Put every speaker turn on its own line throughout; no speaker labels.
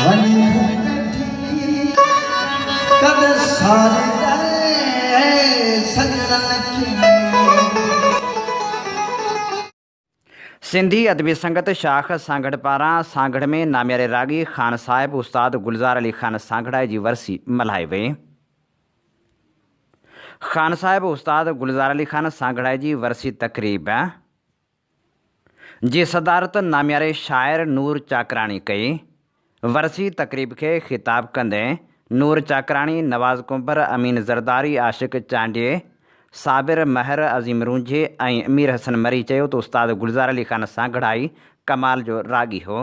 वनी बैठी कद सारे डरे सजन की।
सिंधी अदबी संगत शाख सांगड़ पारा सांगड़ में नाम्यारे रागी खान साहिब उस्ताद गुलजार अली खान सांगड़ा जी वर्सी मल्हाई वई। खान साहिब उस्ताद गुलजार अली खान सांगड़ा जी वर्सी तकरीब जी सदारत नाम्यारे शायर नूर चाकराणी कई। वर्सी तकरीब के खिताब कंदे नूर चाकराणी, नवाज़ कुंबर, अमीन जरदारी, आशिक चांडिये, साबिर महर, अज़ीम रूंझे ऐं अमीर हसन मरी चयो त उस्ताद गुलजार अली खान सांगड़ाई कमाल जो रागी हो।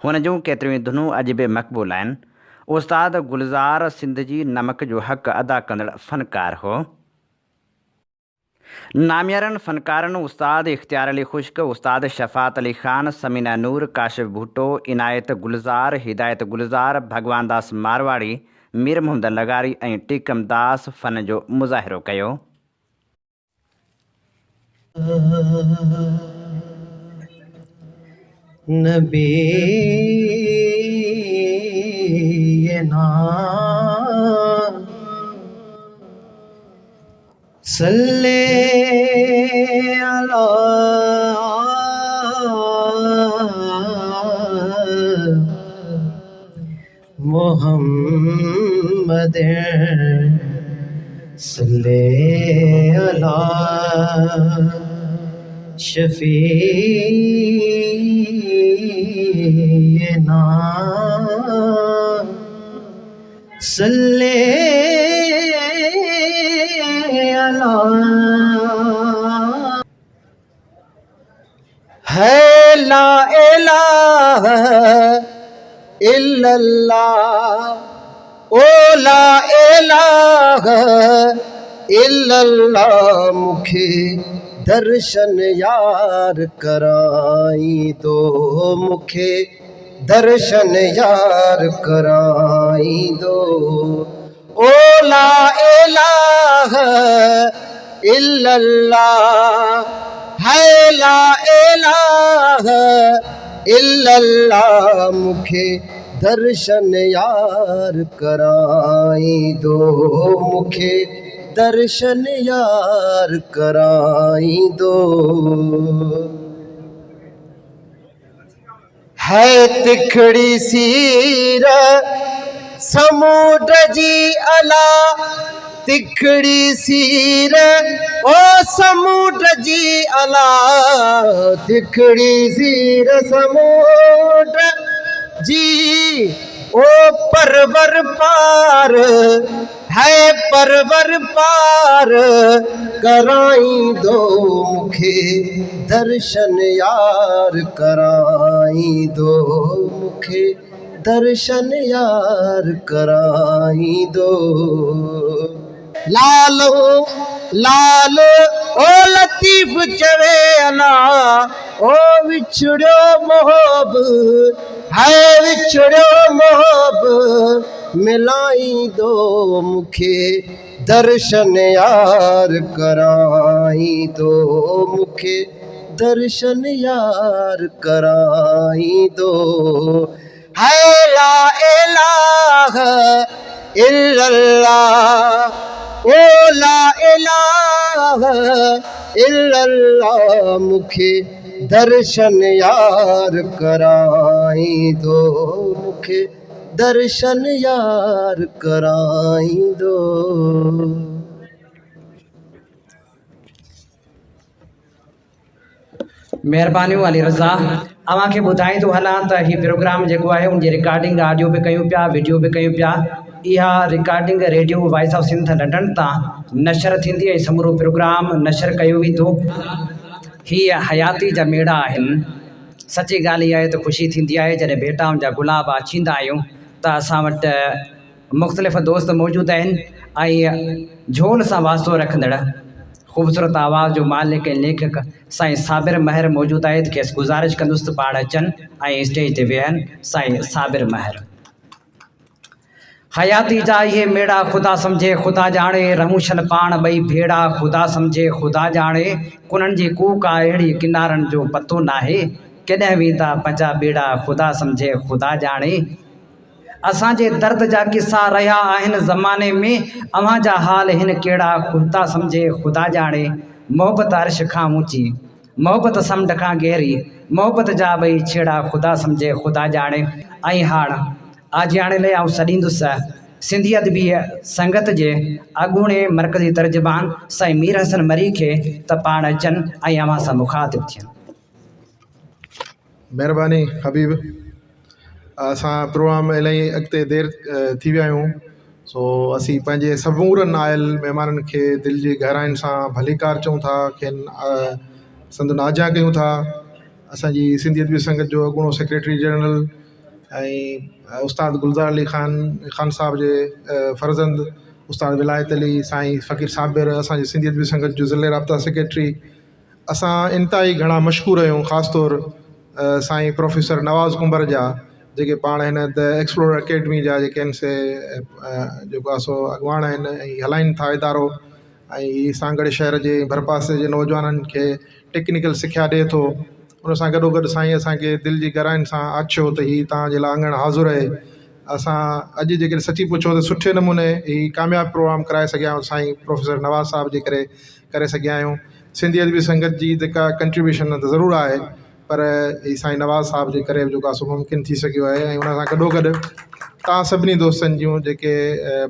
हुन जूं केतिरियूं धुनूं अॼु बि मक़बूल आहिनि। उस्ताद गुलजार सिंध जी नमक जो हक़ अदा कंदड़ फ़नकार हो। नाम्यारनि फ़नकारनि उस्ताद इख्तियार अली खुश्क, उस्ताद शफ़ात अली ख़ान, समीना नूर, काशिफ भुट्टो, इनायत गुलजार, हिदायत गुलजार, भगवान दास मारवाड़ी, मीर मोहम्मद लगारी ऐं टीकम दास फ़न जो मुज़ाहिरो कयो।
नबी ना सल्ले अला मुहम्मद सल्ले अला शफीना सल्ले अला। है ला इलाहा इल्लल्लाह, ओ ला इलाहा इल्लल्लाह, मुखे दर्शन यार कराई दो, मुखे दर्शन यार कराई दो। ओ ला इलाहा इल्लल्लाह, है ला इलाहा इल्लल्लाह, मुखे दर्शन यार कराई दो, मुखे दर्शन यार कराई दो। है तिखड़ी सीर समुद्र जी अला, तिखड़ी सीर ओ समुद्र जी अला, तिखड़ी सीर समुद्र जी ओ परवर पार, है परवर पार कराई दो, मुखे दर्शन यार कराई दो, मुखे दर्शन यार कराई दो। लालो लाल ओ लतीफ़ चवे अला, ओ विछड़ो मोहब, है विछड़ो मोहब मिलाई दो, मुखे दर्शन यार कराई दो, मुखे दर्शन यार कराई दो। है ला इलाहा इल्लल्लाह, ओ ला इलाहा इल्लल्लाह, मुखे दर्शन यार कराई दो, मुखे दर्शन यार कराई दो।
महिरबानियूं अली रज़ा। अव्हांखे ॿुधाईंदो हलां त हीउ प्रोग्राम जेको आहे उनजी रिकॉर्डिंग ऑडियो बि कयूं पिया, वीडियो बि कयूं पिया। इहा recording Radio Voice of Sindh London तां नशर थींदी ऐं समूरो प्रोग्राम नशर कयो वेंदो। हीअ हयाती जा मेड़ा आहिनि। सची ॻाल्हि इहा आहे त ख़ुशी थींदी आहे जॾहिं भेटाउनि जा गुलाब अचींदा आहियूं त असां वटि मुख़्तलिफ़ दोस्त मौजूदु आहिनि ऐं झोल सां वास्तो रखंदड़ ख़ूबसूरत आवाज़ जो मालिक ऐं लेखक साईं साबिर महर मौजूदु आहे। खेसि गुज़ारिश कंदुसि त पाण अचनि ऐं स्टेज ते वेहनि। साईं साबिर महर। हयाती जा इहे मेड़ा ख़ुदा सम्झे ख़ुदा ॼाणे, रहूं पाण ॿई भेड़ा ख़ुदा सम्झे ख़ुदा ॼाणे, कुननि जी कूक आहे अहिड़ी किनारनि जो पतो नाहे, केॾांहुं वेंदा पंहिंजा ॿेड़ा ख़ुदा सम्झे ख़ुदा ॼाणे। असांजे दर्द जा किस्सा रहिया आहिनि ज़माने में, अव्हां जा हाल हिन कहिड़ा ख़ुदा सम्झे ख़ुदा ॼाणे। मोहबत अर्श खां ऊची, मोहबत समुंड खां गहरी, मोहबत जा ॿई छेड़ा ख़ुदा सम्झे ख़ुदा ॼाणे। ऐं हाणे आजियाणे लाइ आउं सॾींदुसि सिंधी अदबी संगत जे अॻूणे मरकज़ी तर्जुमान साईं मीर हसन मरी खे त पाण अचनि ऐं अव्हां सां मुखातिब थियनि।
महिरबानी हबीब, असां प्रोग्राम इलाही अॻिते देरि थी विया आहियूं, सो असीं पंहिंजे समूरनि आयल महिमाननि खे दिलि जी गहराइनि सां भलीकार चऊं था, खेनि संदन आजा कयूं था। असांजी सिंधी अदबी संगत जो अॻूणो सेक्रेटरी जनरल ऐं उस्ताद गुलज़ार अली ख़ान साहब जे फर्ज़ंद उस्ताद विलायत अली साईं फ़कीर साबिर, असांजी सिंधी अदबी संगत जो ज़िले राब्ता सेक्रेटरी। असां इंतिहाई घणा मशहूर आहियूं, ख़ासि तौर साईं प्रोफेसर नवाज़ कुंबर जा, जेके पाण हिन द एक्सप्लोर अकेडमी जा जेके आहिनि से जेको आहे सो अॻुवान आहिनि ऐं हलाइनि था इदारो, ऐं सांगड़ शहर जे भरपासे जे नौजवाननि खे टेक्निकल सिखिया ॾिए थो। उन सां गॾोगॾु साईं असांखे दिलि जी गहराइनि सां आछियो त हीअ तव्हांजे लाइ आंगण हाज़ुर आहे। असां अॼु जेकॾहिं सची पुछो त सुठे नमूने हीअ कामयाबु प्रोग्राम कराए सघिया आहियूं साईं प्रोफेसर नवाज़ साहब जे करे सघिया आहियूं। सिंधी अदबी संगत जी जेका कंट्रीब्यूशन त ज़रूरु आहे, पर हीअ साईं नवाज़ साहब जे करे जेको आहे सो मुमकिन थी सघियो आहे। ऐं उन सां गॾोगॾु तव्हां सभिनी दोस्तनि जूं जेके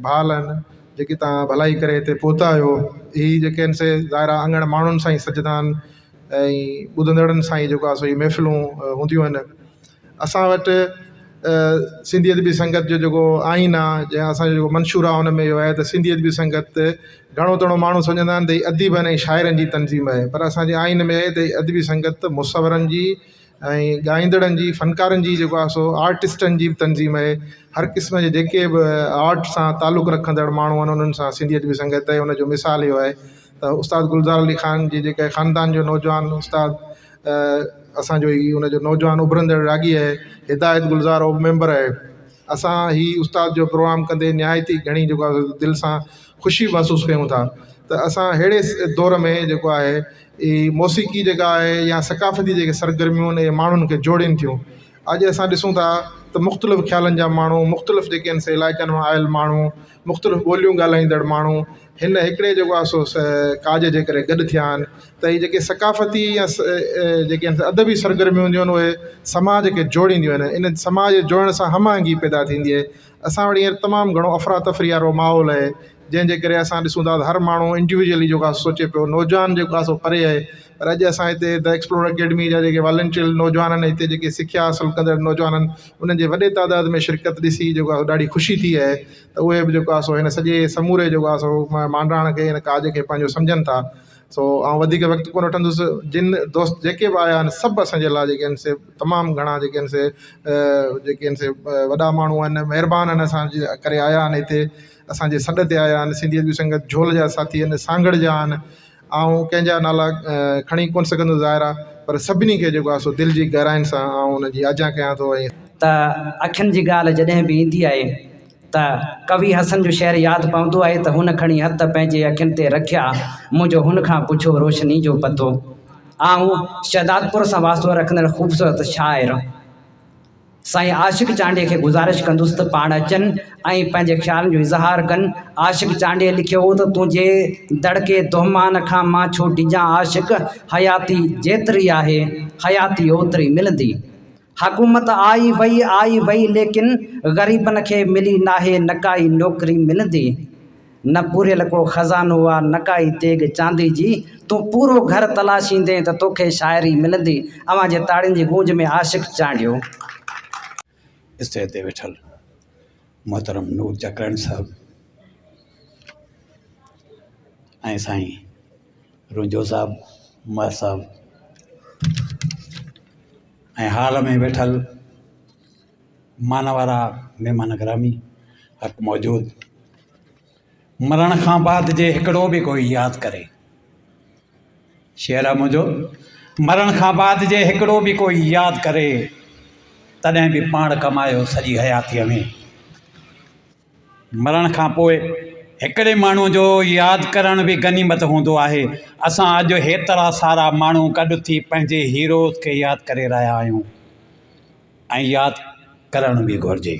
भाल आहिनि, जेकी तव्हां भलाई करे हिते पहुता आहियो, हीअ जेके आहिनि से ज़ाहिरा अङण माण्हुनि सां ई सजंदा आहिनि ऐं ॿुधंदड़नि सां ई जेको आहे सो इहे महफ़िलूं हूंदियूं आहिनि। असां वटि सिंधी अदबी संगत जो जेको आइन आहे, जंहिं असांजो जेको मंशूर आहे, हुन में इहो आहे त सिंधी अदबी संगत घणो तणो माण्हू सम्झंदा आहिनि त हीअ अदीबनि ऐं शाइरनि जी तनज़ीम आहे, पर असांजे आइन में आहे त अदबी संगत मुसवरनि जी ऐं ॻाईंदड़नि जी, फ़नकारनि जी जेको आहे सो आर्टिस्टनि जी बि तनज़ीम आहे। हर क़िस्म जे जेके बि आर्ट सां तालुक़ु रखंदड़ माण्हू आहिनि, उन्हनि सां सिंधी अदबी संगत आहे। हुनजो मिसाल इहो आहे त उस्ताद गुलज़ार अली ख़ान जी जेके ख़ानदान जो नौजवान उस्ताद असांजो ई हुनजो नौजवान उभरंदड़ रागी आहे, हिदायत गुलज़ार उहो मेंबर आहे। असां ही उस्ताद जो प्रोग्राम कंदे निहायती घणी जेको आहे दिलि सां ख़ुशी महसूसु कयूं था त असां अहिड़े दौर में जेको आहे ई मौसीक़ी जेका आहे या सक़ाफ़ती जेके सरगर्मियूं आहिनि, इहे माण्हुनि खे जोड़नि थियूं। अॼु असां ॾिसूं था त मुख़्तलिफ़ ख़्यालनि जा माण्हू, मुख़्तलिफ़ जेके आहिनि से इलाइक़नि मां आयल माण्हू, मुख़्तलिफ़ ॿोलियूं ॻाल्हाईंदड़ माण्हू हिन हिकिड़े जेको आहे सो काज जे करे गॾु थिया आहिनि त हीअ जेके सक़ाफ़ती या जेके आहिनि अदबी सरगर्मियूं हूंदियूं आहिनि, उहे समाज खे जोड़ींदियूं आहिनि। इन समाज जे जोड़ण सां हमआहंगी पैदा थींदी आहे। असां वटि हींअर तमामु घणो अफ़रा तफ़री वारो माहौल आहे, जंहिंजे करे असां ॾिसूं था त हर माण्हू इंडिविजुअली जेको आहे सोचे पियो। नौजवान जेको आहे सो परे आहे, पर अॼु असां हिते द एक्सप्लोर अकेडमी जा जेके वॉलंटियर नौजवान आहिनि, हिते जेके सिखिया हासिलु कंदड़ नौजवान आहिनि, उन्हनि जे वॾे तादाद में शिरकत ॾिसी जेको आहे ॾाढी ख़ुशी थी आहे त उहे बि जेको आहे सो हिन सॼे समूरे जेको आहे सो मांडराण खे, हिन काज खे पंहिंजो सम्झनि था। सो ऐं वधीक वक़्तु कोन वठंदुसि। जिन दोस्त जेके बि आया आहिनि, सभु असांजे लाइ जेके आहिनि से तमामु घणा जेके आहिनि से वॾा माण्हू आहिनि, महिरबान आहिनि, असांजे करे आया आहिनि हिते, असांजे सॾ ते आया आहिनि। सिंधी अदबी संगत झोल जा साथी आहिनि, सांगड़ जा आहिनि, ऐं कंहिंजा नाला खणी कोन सघंदो ज़ाहिर आहे, पर सभिनी खे जेको आहे सो दिलि जी गहराइनि सां ऐं उनजी आजा कयां थो।
त अखियुनि जी ॻाल्हि जॾहिं बि ईंदी आहे त कवि हसन जो शेर यादि पवंदो आहे त हुन खणी हथ पंहिंजे अखियुनि ते रखिया, मुंहिंजो हुन खां पुछो रोशनी जो पतो। ऐं शहदादपुर सां वास्तो रखंदड़ ख़ूबसूरत शाइर साईं आशिक़ चांडे खे गुज़ारिश कंदुसि त पाण अचनि ऐं पंहिंजे ख़्यालनि जो इज़हार कनि। आशिक़ चांडे लिखियो हो त तुंहिंजे दड़के दोहमान खां मां छो डिॼां आशिक़, हयाती जेतिरी आहे हयाती ओतिरी मिलंदी। हुकूमत आई वई लेकिन ग़रीबनि खे मिली नाहे न काई नौकिरी मिलंदी। न पूरियल को ख़ज़ानो आहे न काई तेग चांदी जी, तूं पूरो घर तलाशींदे त तोखे शाइरी मिलंदी। अव्हां जे ताड़ियुनि जी गूंज में आशिक़ चांडियो।
स्टेज ते वेठल मोहतरम नूर जकरण साहब ऐं साईं रुंजो साहब, उमर साहब ऐं हाल में वेठल मानवारा महिमान ग्रामी हक़ मौजूद। मरण खां बाद जे हिकिड़ो बि कोई यादि करे, शेर आहे मुंहिंजो, मरण खां बाद जे हिकिड़ो बि कोई यादि करे, तॾहिं बि पाण कमायो सॼी हयातीअ में। मरण खां पोइ हिकिड़े माण्हूअ जो यादि करण बि गनीमत हूंदो आहे। असां अॼु हेतिरा सारा माण्हू गॾु थी पंहिंजे हीरोज़ खे यादि करे रहिया आहियूं ऐं यादि करण बि घुरिजे।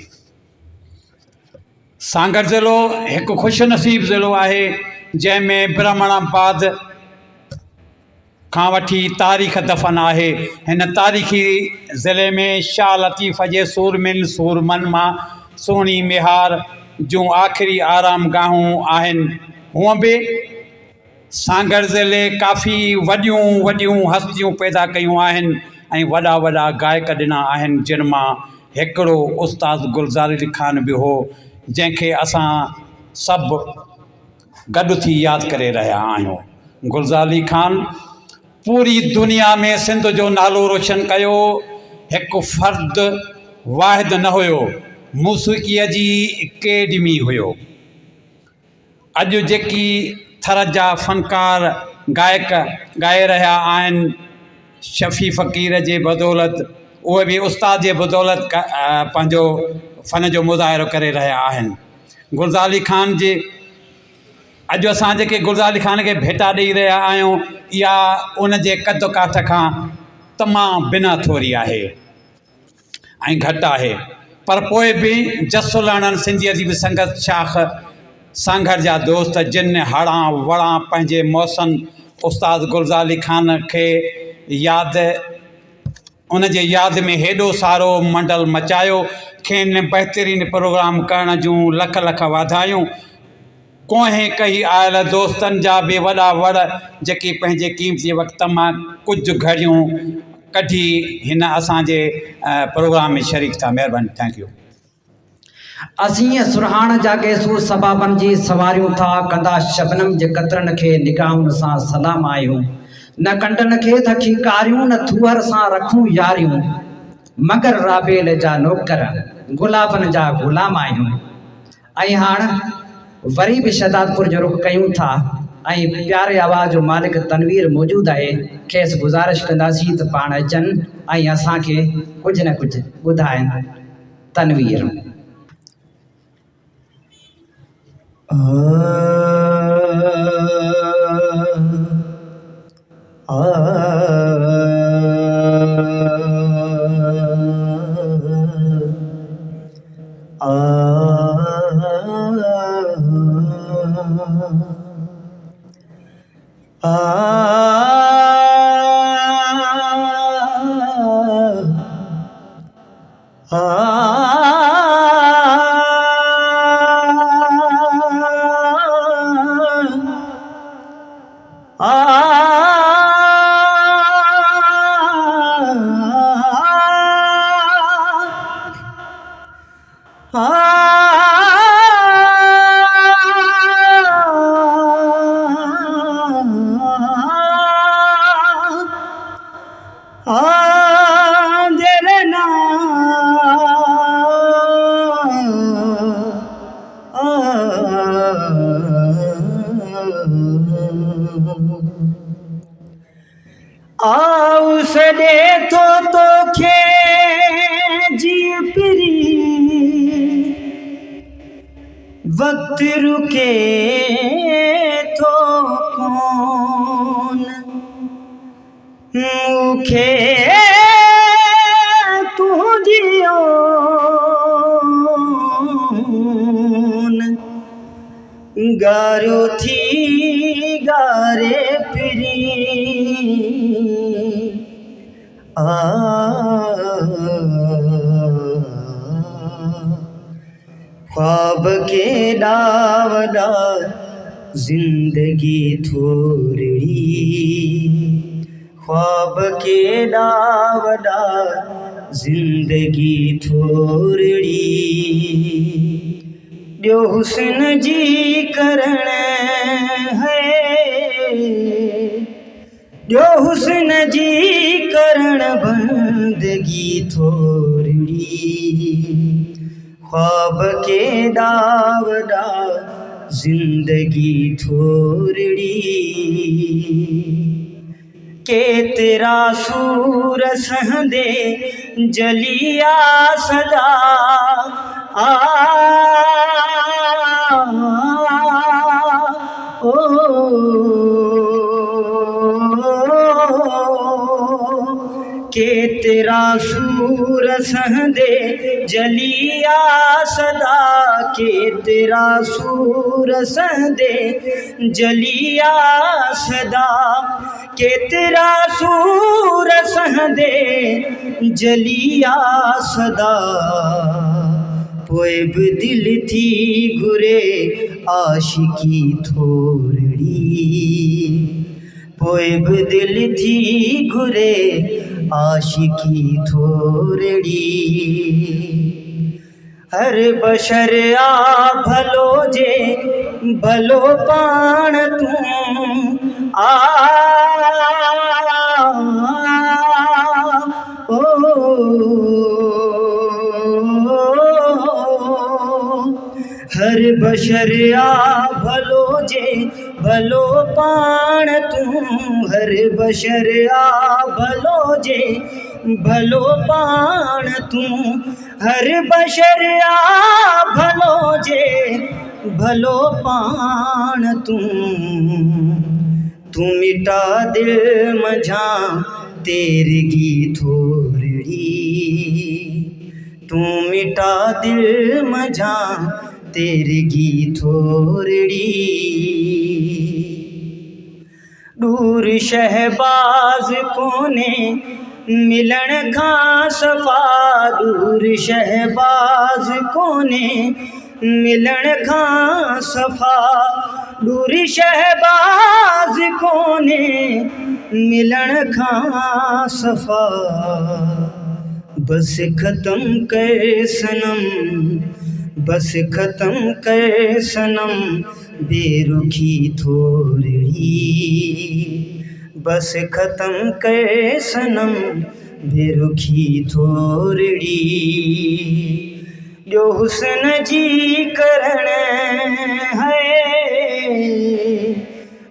सागर ज़िलो हिकु ख़ुशनसीब ज़िलो आहे जंहिंमें ब्राह्मणाबाद खां वठी तारीख़ दफ़न आहे। हिन तारीख़ी ज़िले में शाह लतीफ़ जे सूरमिन सूरमन मां सुहिणी मिहार जूं आख़िरी आराम गाहूं आहिनि। हूअं बि सागर ज़िले काफ़ी वॾियूं वॾियूं हस्तियूं पैदा कयूं आहिनि ऐं वॾा वॾा गायक ॾिना आहिनि, जिन मां हिकिड़ो उस्ताद गुलज़ार अली ख़ान बि हो, जंहिंखे असां सभु गॾु थी यादि करे रहिया आहियूं। गुलज़ार अली ख़ान पूरी दुनिया में सिंध जो नालो रोशन कयो। हिकु फ़र्द वाहिद न हुयो, मौसीक़ीअ जी अकेडमी हुयो। अॼु जेकी थर जा फ़नकार गायक ॻाए रहिया आहिनि शफ़ी फ़क़ीर जे बदौलत, उहे बि उस्ताद जे बदौलत पंहिंजो फ़न जो मुज़ाहिरो करे रहिया आहिनि। गुलज़ार अली ख़ान जे अॼु असां जेके गुलज़ार अली ख़ान खे भेटा ॾेई रहिया आहियूं, इहा उन जे कद काठ खां तमामु बिना थोरी आहे ऐं घटि आहे। पर पोइ बि जसुलाणनि सिंधीअ जी बि संगत शाख सांघर जा दोस्त, जिन हड़ां वड़ां पंहिंजे मौसन उस्ताद गुलज़ार अली ख़ान खे यादि, उन जे यादि में हेॾो सारो मंडल मचायो। खेनि बहितरीन प्रोग्राम करण जूं लख लख वाधायूं। कोहे कई आयल दोस्तनि जा बि वॾा वड़, जेकी पंहिंजे क़ीमती वक़्त मां कुझु घड़ियूं कढी हिन असांजे प्रोग्राम में शरीक था। महिरबानी, थैंक यू।
असीं सुरहाण जा गेसू सबाबनि जी सवारियूं था कंदा, शबनम जे कतरनि खे निगाहुनि सां सलाम आहियूं। न कंडनि खे थकी कारियूं, न थूअर सां रखूं यारियूं, मगर राबेल जा नौकर गुलाबनि जा ग़ुलाम आहियूं। ऐं हाणे वरी बि शहदादपुर जो रुख कयूं था ऐं प्यारे आवाज़ जो मालिक तनवीर मौजूदु आहे। खेसि गुज़ारिश कंदासीं त पाण अचनि ऐं असांखे कुझु न कुझु ॿुधाइनि। तनवीर वक्त रुके तो कौन मुखे तू जियो गारो थी गारे पिरी ख्वाब के डावडा जिंदगी थोड़ी, ख्वाब के डावडा जिंदगी थोड़ी, जो हुस्न जी करण है, जो हुस्न जी करण बंदगी थोड़ी, ख्वाब के डावडा जिंदगी थोड़ी, के तेरा सूर सहंदे जलिया सदा के तेरा सूर सहंदे जलिया सदा के तेरा सूर सहंदे जलिया सदा के तेरा सूर सहंदे जलिया सदा पोए भी दिल थी घुरे आशिकी थोरड़ी पोए भी दिल थी घुरे आशिकी थोरड़ी हर बशर आ भलो जे भलो पाण तू आ ओ हर बशर आ भलो जे भलो पाण तू हर बशर आ भलो जे भलो पाण तू हर बशर आ भलो जे भलो पाण तू तू मिटा दिल मझा तेरगी थोरड़ी तू मिटा दिल मझा तेरगी थोरड़ी दूर शहबाज कोने मिलन खां सफ़ा दूर शहबाज कोने मिलन खां सफ़ा दूर शहबाज कोने मिलन खां सफ़ा बस ख़त्म कर सनम बस ख़त्म कर सनम बेरुखी थोरड़ी बस ख़त्म कर सनम बेरुखी थोरड़ी जो हुस्न जी करण है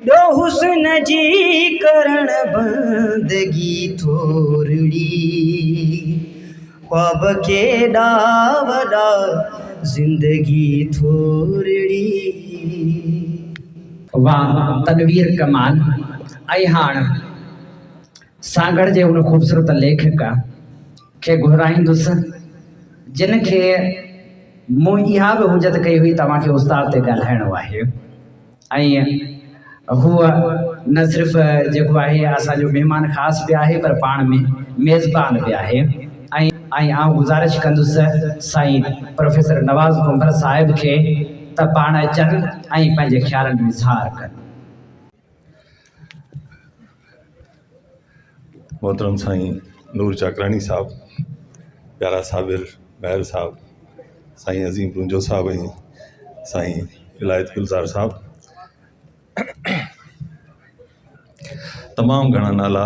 जो हुस्न जी करण बंदगी थोरड़ी ख्वाब के डावडा जिंदगी थोरड़ी वाह तनवीर कमाल आई हाण सागर जे उन खूबसूरत लेखक खे घुराईंदुसि जिन खे मूं इहा बि हुजत कई हुई तव्हांखे उस्ताद ते ॻाल्हाइणो आहे ऐं हूअ न सिर्फ़ु जेको आहे असांजो महिमान ख़ासि बि आहे पर पाण में मेज़बान बि आहे ऐं आउं गुज़ारिश कंदुसि साईं प्रोफेसर नवाज़ कुंभर साहिब खे त पाण अचनि ऐं पंहिंजे ख़्यालनि जो इज़हार कनि
मोहतरम साईं नूर चाकरानी साहब प्यारा साबिर महर साहब साईं अज़ीम रुंजो साहब ऐं साईं इलायत गुलज़ार साहब तमामु घणा नाला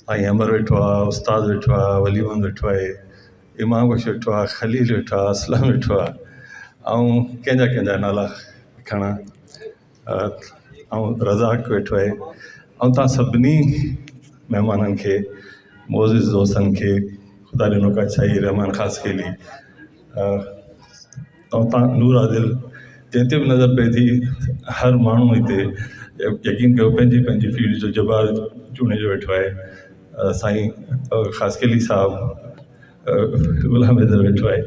साईं अमर वेठो आहे उस्ताद वेठो आहे वलीमंद वेठो आहे इमाम बख्श वेठो आहे ख़लील वेठो आहे असलम वेठो आहे ऐं कंहिंजा नाला खणा ऐं रज़ाक वेठो आहे ऐं तव्हां सभिनी महिमाननि खे मोज़िज़ दोस्तनि खे ख़ुदा ॾिनो का छाई रहमान ख़ासि केली ऐं तव्हां नूर आदिल जंहिं ते बि नज़र पए थी हर माण्हू हिते यकीन कयो पंहिंजी पंहिंजी फील्ड जो जवाब चूणे जो वेठो आहे साईं ख़ासि केली साहब गुलाम हैदर वेठो आहे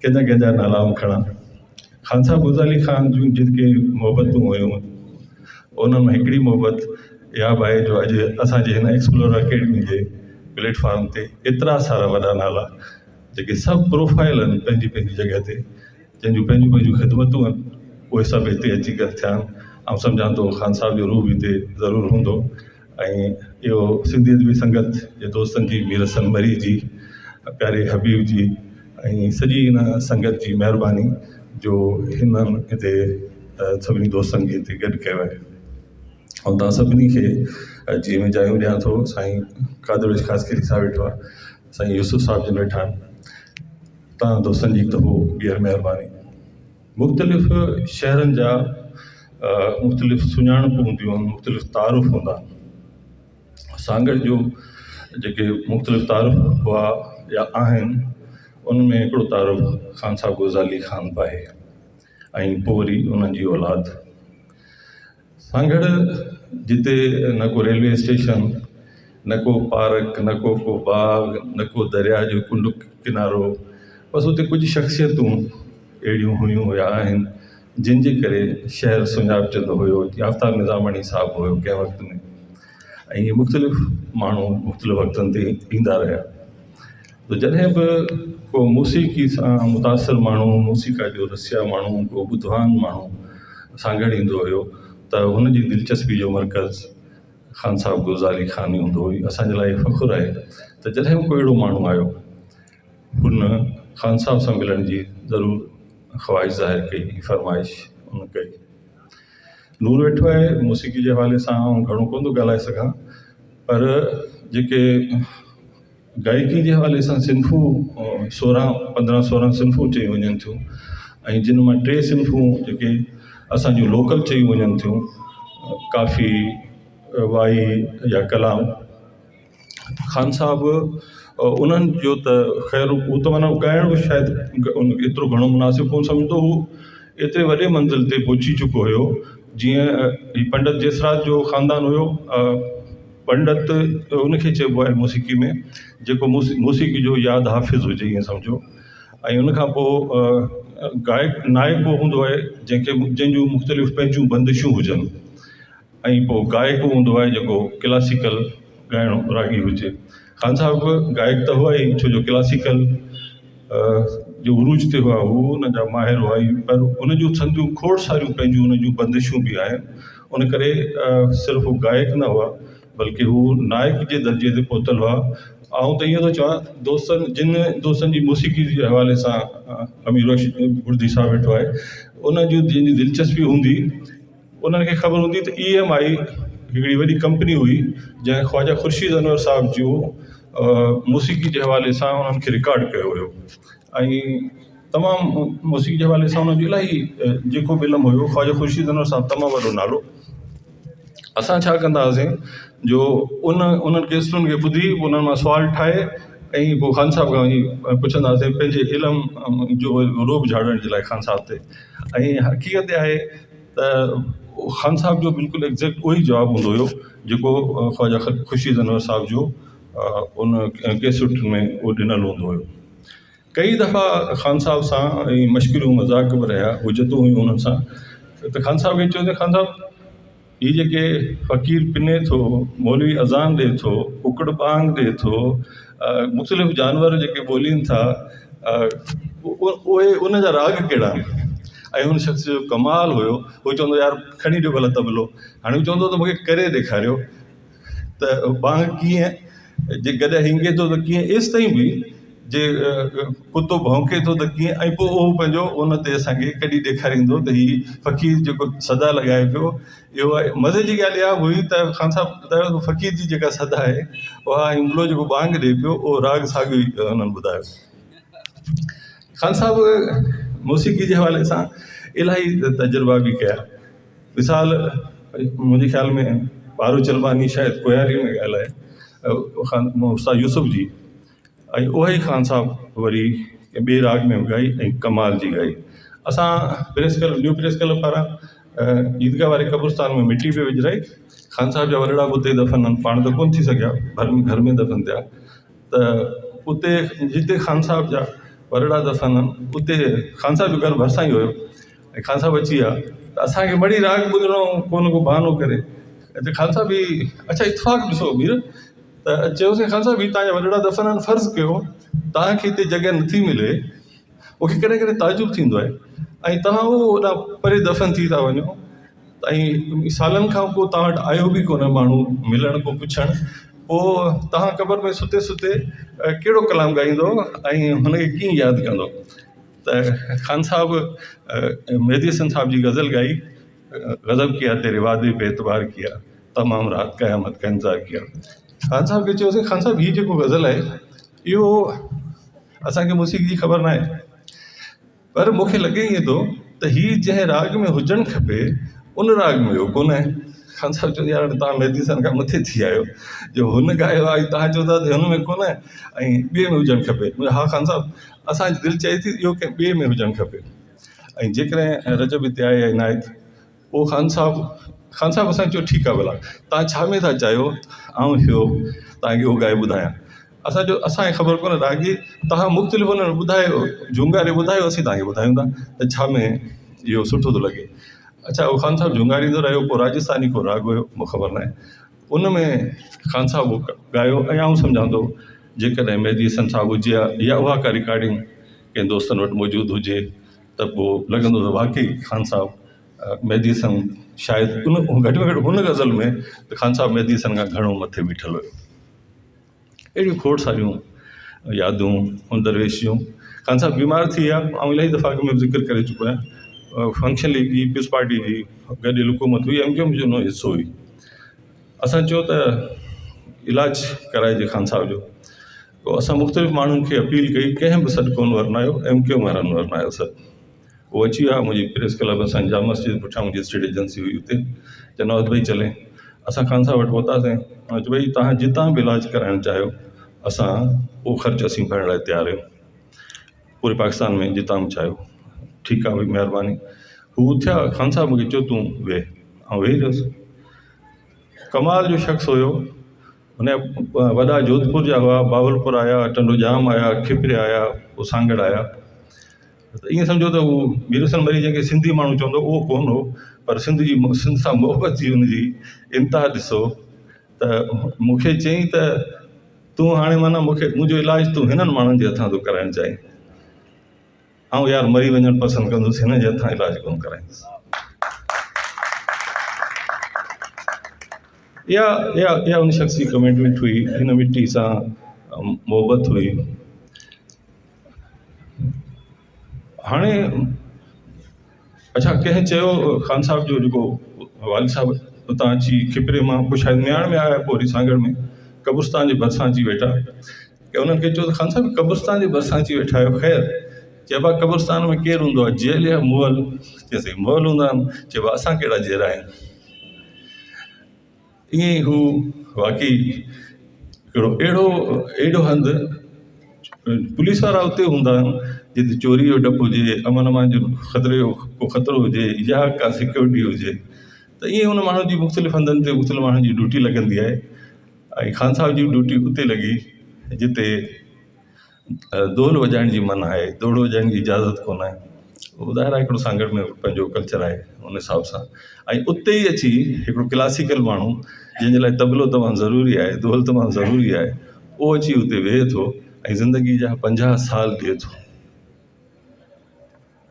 कंहिंजा नाला खणा ख़ान साहब गुज़ाली ख़ान जूं जेके मोहबतूं हुयूं उन्हनि में हिकिड़ी मोहबत इहा बि आहे जो अॼु असांजे हिन एक्सप्लोर अकेडमी जे प्लेटफॉर्म ते एतिरा सारा वॾा नाला जेके सभु प्रोफाइल आहिनि पंहिंजी पंहिंजी जॻह ते जंहिंजूं पंहिंजूं ख़िदमतूं आहिनि उहे सभु हिते अची करे थिया आहिनि ऐं सम्झां थो ख़ान साहब जो रूह हिते ज़रूरु हूंदो ऐं इहो सिंधियत बि संगत जे दोस्तनि जी मीर सनमरी जी प्यारे हबीब जी ऐं सॼी हिन संगत जी महिरबानी जो हिननि हिते सभिनी दोस्तनि खे हिते गॾु कयो आहे ऐं तव्हां सभिनी खे जीअं में जायूं ॾियां थो साईं कादर ख़ासि केली साहब वेठो आहे साईं यूसुफ साहब जन वेठा आहिनि तव्हां दोस्तनि जी हिकु दफ़ो ॿीहर महिरबानी मुख़्तलिफ़ शहरनि जा मुख़्तलिफ़ सुञाणपूं हूंदियूं आहिनि मुख़्तलिफ़ तारुफ़ हूंदा आहिनि सांगड़ जो जेके मुख़्तलिफ़ तारुफ़ हुआ या आहिनि उनमें हिकिड़ो तारुफ़ ख़ान साहब गुज़ाली ख़ान बि आहे ऐं पोइ वरी उन्हनि जी औलाद सांगड़ जिते न को रेलवे स्टेशन न को पार्क, न को बाग, न को दरिया जो कुंड किनारो। बसि उते कुझु शख़्सियतूं अहिड़ियूं हुयूं या आहिनि जिन जे करे शहर सुञापजंदो हुयो। आफ़ताब निज़ामणी साहिबु हुयो कंहिं वक़्त में, ऐं इहे मुख़्तलिफ़ माण्हू मुख़्तलिफ़ वक़्तनि ते ईंदा रहिया। त जॾहिं बि को मौसीक़ी सां मुतासिर माण्हू, मौसीक़ा जो रसिया माण्हू, को ॿुधवान माण्हू सां गॾु ईंदो हुयो त हुनजी दिलचस्पी जो मर्कज़ ख़ान साहिबु गुलज़ारी ख़ान ई हूंदो हुई। असांजे लाइ फ़ख़ुरु आहे त जॾहिं बि को अहिड़ो माण्हू आयो हुन ख़ान साहिब सां मिलण जी ज़रूरु ख़्वाहिश ज़ाहिर कई, फरमाइश उन कई। नूर वेठो आहे, मौसीक़ी जे हवाले सां घणो कोन थो ॻाल्हाए सघां, पर जेके गायकी जे हवाले सां सिन्फ़ूं 15-16 सिन्फ़ूं चई वञनि थियूं, ऐं जिन मां 3 सिन्फ़ूं जेके असांजूं लोकल चई वञनि थियूं, काफ़ी, वाई या कलाम। ख़ान साहिबु उन्हनि जो त ख़ैर उहो त माना ॻाइण बि शायदि एतिरो घणो मुनासिबु कोन सम्झंदो, हू एतिरे वॾे मंज़िल ते पहुची चुको हुयो। जीअं ही पंडित जेसराज जो ख़ानदान हुयो, पंडित उनखे चइबो आहे मौसीक़ी में जेको मौसीक़ी जो यादि हाफ़िज़ हुजे, ईअं सम्झो। ऐं उनखां पोइ गायक नाइको हूंदो आहे जंहिंजूं मुख़्तलिफ़ पंहिंजूं बंदिशूं हुजनि, ऐं पोइ गायक हूंदो आहे जेको क्लासिकल ॻाइणो रागी हुजे। ख़ान साहिबु गायक त हुआ ई, छो जो क्लासिकल जो उरूज ते हुआ, हू हुन जा माहिर हुआ ई, पर उन जूं संदियूं खोड़ सारियूं पंहिंजूं उन जूं बंदिशूं बि आहिनि। उन करे सिर्फ़ु हू गायक न हुआ, बल्कि हू नाइक जे दर्जे ते पहुतल हुआ। ऐं त इहो थो चवां, जिन दोस्तनि जी मौसीक़ी जे हवाले सां अमीर बुर्दी साहिबु वेठो आहे, उन जूं जंहिंजी दिलचस्पी हूंदी उन्हनि खे ख़बर हूंदी त EMI हिकिड़ी वॾी कंपनी हुई जंहिं ख़्वाजा ख़ुर्शीद अनवर साहिब जो मौसीक़ी जे हवाले सां उन्हनि खे रिकॉर्ड कयो हुयो। ऐं तमामु मौसीक़ी जे हवाले सां उन्हनि जो इलाही जेको बि इल्मु हुयो, ख़्वाजा ख़ुर्शीद अनवर साहिबु तमामु वॾो नालो। असां छा कंदा हुआसीं जो उन्हनि केसटुनि खे ॿुधी उन्हनि मां सुवाल ठाहे ऐं पोइ ख़ान साहिब खां वञी पुछंदासीं पंहिंजे इल्म जो रोब झाड़ण जे लाइ ख़ान साहिब ते। ऐं हक़ीक़त आहे त ख़ान साहिब जो बिल्कुलु एग्ज़ैक्ट उहो ई जवाबु हूंदो हुयो जेको ख़्वाजा ख़ुर्शीद अनवर साहिब जो उन केसटुनि में उहो ॾिनल हूंदो हुयो। कई दफ़ा ख़ान साहिब सां मश्किरियूं मज़ाक बि रहिया, हुजतूं हुयूं उन्हनि सां। त ख़ान साहिब खे चयो, ख़ान साहिब ही जेके फ़क़ीर पिने थो, मौलवी अज़ान ॾिए थो, कुकड़ बांग ॾिए थो, मुख़्तलिफ़ जानवर जेके ॿोलीनि था, उहे उन जा राग कहिड़ा आहिनि? ऐं हुन शख़्स जो कमाल हुयो, उहो चवंदो यार खणी ॾियो भला तबलो। हाणे हू चवंदो त मूंखे करे ॾेखारियो त बांग कीअं, जे गॾु हिंगे थो त कीअं, एसि ताईं बि जे कुतो भौंके थो त कीअं, ऐं पोइ उहो पंहिंजो उन ते असांखे कॾहिं ॾेखारींदो त हीउ फ़क़ीर जेको सदा लॻाए पियो। इहो आहे मज़े जी ॻाल्हि इहा हुई त ख़ान साहिबु ॿुधायो फ़क़ीर जी जेका सदा आहे उहा हिमलो जेको बांग ॾिए पियो, उहो राग साॻियो ई उन्हनि ॿुधायो। ख़ान साहिबु मौसीक़ी जे हवाले सां इलाही तजुर्बा बि कया। मिसाल मुंहिंजे ख़्याल में पारो चलवानी शायदि कोयारी में ॻाल्हाए उस्ताद यूसुफ जी, ऐं उहा ई ख़ान साहिबु वरी ॿिए राग में ॻाई ऐं कमाल जी ॻाई। असां न्यू प्रेस क्लब पारां ईदगाह वारे क़ब्रस्तान में मिटी पे विझराई। ख़ान साहिब जा वॾड़ा बि उते दफ़न आहिनि, पाण त कोन थी सघिया, घर में दफ़न थिया। त उते जिते ख़ान साहिब जा वॾड़ा दफ़न आहिनि उते ख़ान साहिब जो घर भरिसां ई हुयो, ऐं ख़ान साहिबु अची विया त असांखे मड़ी राग ॿुधणो कोन को बहानो करे। त ख़ान साहिब बि अच्छा इतफ़ाक़ ॾिसो मीर, त चयोसीं ख़ान साहिब ही तव्हांजा वॾड़ा दफ़न आहिनि, फ़र्ज़ु कयो तव्हांखे हिते जॻह नथी मिले, मूंखे कॾहिं कॾहिं ताजुब थींदो आहे, ऐं तव्हां उहो होॾा परे दफ़न थी था वञो, ऐं सालनि खां पोइ तव्हां वटि आयो बि कोन माण्हू मिलण को पुछण, पोइ तव्हां क़बर में सुते सुते कहिड़ो कलाम ॻाईंदो ऐं हुनखे कीअं यादि कंदो। त ख़ान साहिबु मेहदी हसन साहिब जी गज़ल ॻाई, गज़ब किया तेरे वादे पे एतबार किया, तमामु रात क़यामत का इंतज़ार किया। ख़ान साहिब खे चयोसीं ख़ान साहिब हीउ जेको गज़ल आहे इहो असांखे मौसीक़ी जी ख़बर न आहे, पर मूंखे लॻे ईअं थो त हीउ जंहिं राग में हुजणु खपे उन राग में इहो कोन आहे। ख़ान साहिब चवंदो यार तव्हां मेहदी हसन खां मथे थी आहियो, जो हुन ॻायो आहे तव्हां चओ था त हुन में कोन आहे ऐं ॿिए में हुजणु खपे। हा ख़ान साहिब असांजी दिलि चए थी इहो कंहिं ॿिए में हुजणु खपे। ऐं जेकॾहिं रजब हिते आहे इनायत, उहो ख़ान साहिबु ख़ान साहिबु असां चयो ठीकु आहे भला तव्हां छा में था चाहियो आउं इहो तव्हांखे उहो ॻाए ॿुधायां। असांजो असांखे ख़बर कोन्हे रागी तव्हां मुख़्तलिफ़ हुननि ॿुधायो झुंगारे ॿुधायो असीं तव्हांखे ॿुधायूं था त छा में इहो सुठो थो लॻे। अच्छा उहो ख़ान साहिबु झुंगारींदो रहियो, पोइ राजस्थानी को राग हुयो मूंखे ख़बर न आहे, उन में ख़ान साहिबु ॻायो ऐं आउं सम्झां थो जेकॾहिं मेहदी हसन साहिबु हुजे या उहा का रिकॉर्डिंग कंहिं दोस्तनि वटि मौजूदु हुजे त पोइ लॻंदो त वाक़ई ख़ान साहिबु मेहदी हसन शायदि उन घटि में घटि हुन गज़ल में त ख़ान साहिबु मेहदी हसन खां घणो मथे बीठल हुयो। अहिड़ियूं खोड़ सारियूं यादूं उन दरवेश जूं। ख़ान साहिबु बीमार थी विया, ऐं इलाही दफ़ा अॻ में ज़िक्र करे चुको आहियां, फंक्शन लीग जी पीस पार्टी जी गॾियल हुकूमत हुई, MQM जो हुन हिसो हुई। असां चयो त इलाज कराइजे ख़ान साहिब जो, पोइ असां मुख़्तलिफ़ माण्हुनि खे अपील कई, कंहिं बि सॾु कोन वरनायो, MQM वारनि वरनायो सॾु। उहो अची विया मुंहिंजी प्रेस क्लब असांजी जाम मस्जिद पुठियां मुंहिंजी स्टेट एजेंसी हुई उते, चवंदा भई चले। असां ख़ान साहिब वटि पहुतासीं, चयो भई तव्हां जितां बि इलाजु कराइणु चाहियो असां उहो ख़र्चु असीं भरण लाइ तयारु आहियूं, पूरे पाकिस्तान में जितां बि चाहियो। ठीकु आहे भई महिरबानी। हू उथिया, ख़ान साहिबु मूंखे चयो तूं वेह, ऐं वेही रहियुसि। कमाल जो शख़्स हुयो, हुन वॾा जोधपुर जा हुआ, बावलपुर आया, टंडोजाम आया, खिपरे आया, उसांगड़ आया। त ईअं सम्झो त उहो मीर हुसैन मरी जंहिंखे सिंधी माण्हू चवंदो उहो कोन हो, पर सिंध सां मोहबत जी हुनजी इंतिहा ॾिसो। त मूंखे चयईं त तूं हाणे माना मुंहिंजो इलाजु तूं हिननि माण्हुनि जे हथां थो कराइणु चाहीं। ऐं यार मरी वञणु पसंदि कंदुसि, हिन जे हथां इलाजु कोन कराईंदुसि। इहा उन शख़्स जी कमिटमेंट हुई, हिन मिट्टी सां मोहबत हुई। हाणे अच्छा कंहिं चयो ख़ान साहिब जो जेको वालिद साहिबु उतां अची खिपरे मां पोइ शायदि म्याण में आया, पोइ वरी सागर में कब्रिस्तान जे भरिसां अची वेठा, की उन्हनि खे चयो त ख़ान साहिबु कब्रिस्तान जे भरिसां अची वेठा आहियो, ख़ैर चइबो आहे कब्रिस्तान में केरु हूंदो आहे, जेल या मुअल? चएसि मुअल हूंदा आहिनि। चइबो आहे असां कहिड़ा जेल आहियूं। ईअं ई हू वाक़ई हिकिड़ो अहिड़ो हंधि पुलिस वारा उते हूंदा आहिनि जिते चोरी जो डपु हुजे, अमन अमान जो ख़तरे जो को ख़तरो हुजे या का सिक्योरिटी हुजे, त ईअं हुन माण्हू जी मुख़्तलिफ़ हंधनि ते मुख़्तलिफ़ माण्हुनि जी ड्यूटी लॻंदी आहे। ऐं ख़ान साहिब जी ड्यूटी उते लॻी जिते दोल वॼाइण जी मन आहे, दौड़ वॼाइण जी इजाज़त कोन आहे। ॿुधाए हिकिड़ो सांगड़ में पंहिंजो कल्चर आहे उन हिसाब सां। ऐं उते ई अची हिकिड़ो क्लासिकल माण्हू जंहिंजे लाइ तबलो तमामु ज़रूरी आहे, दोल तमामु ज़रूरी आहे, उहो अची उते वेहे थो ऐं ज़िंदगी जा 50 साल ॾिए थो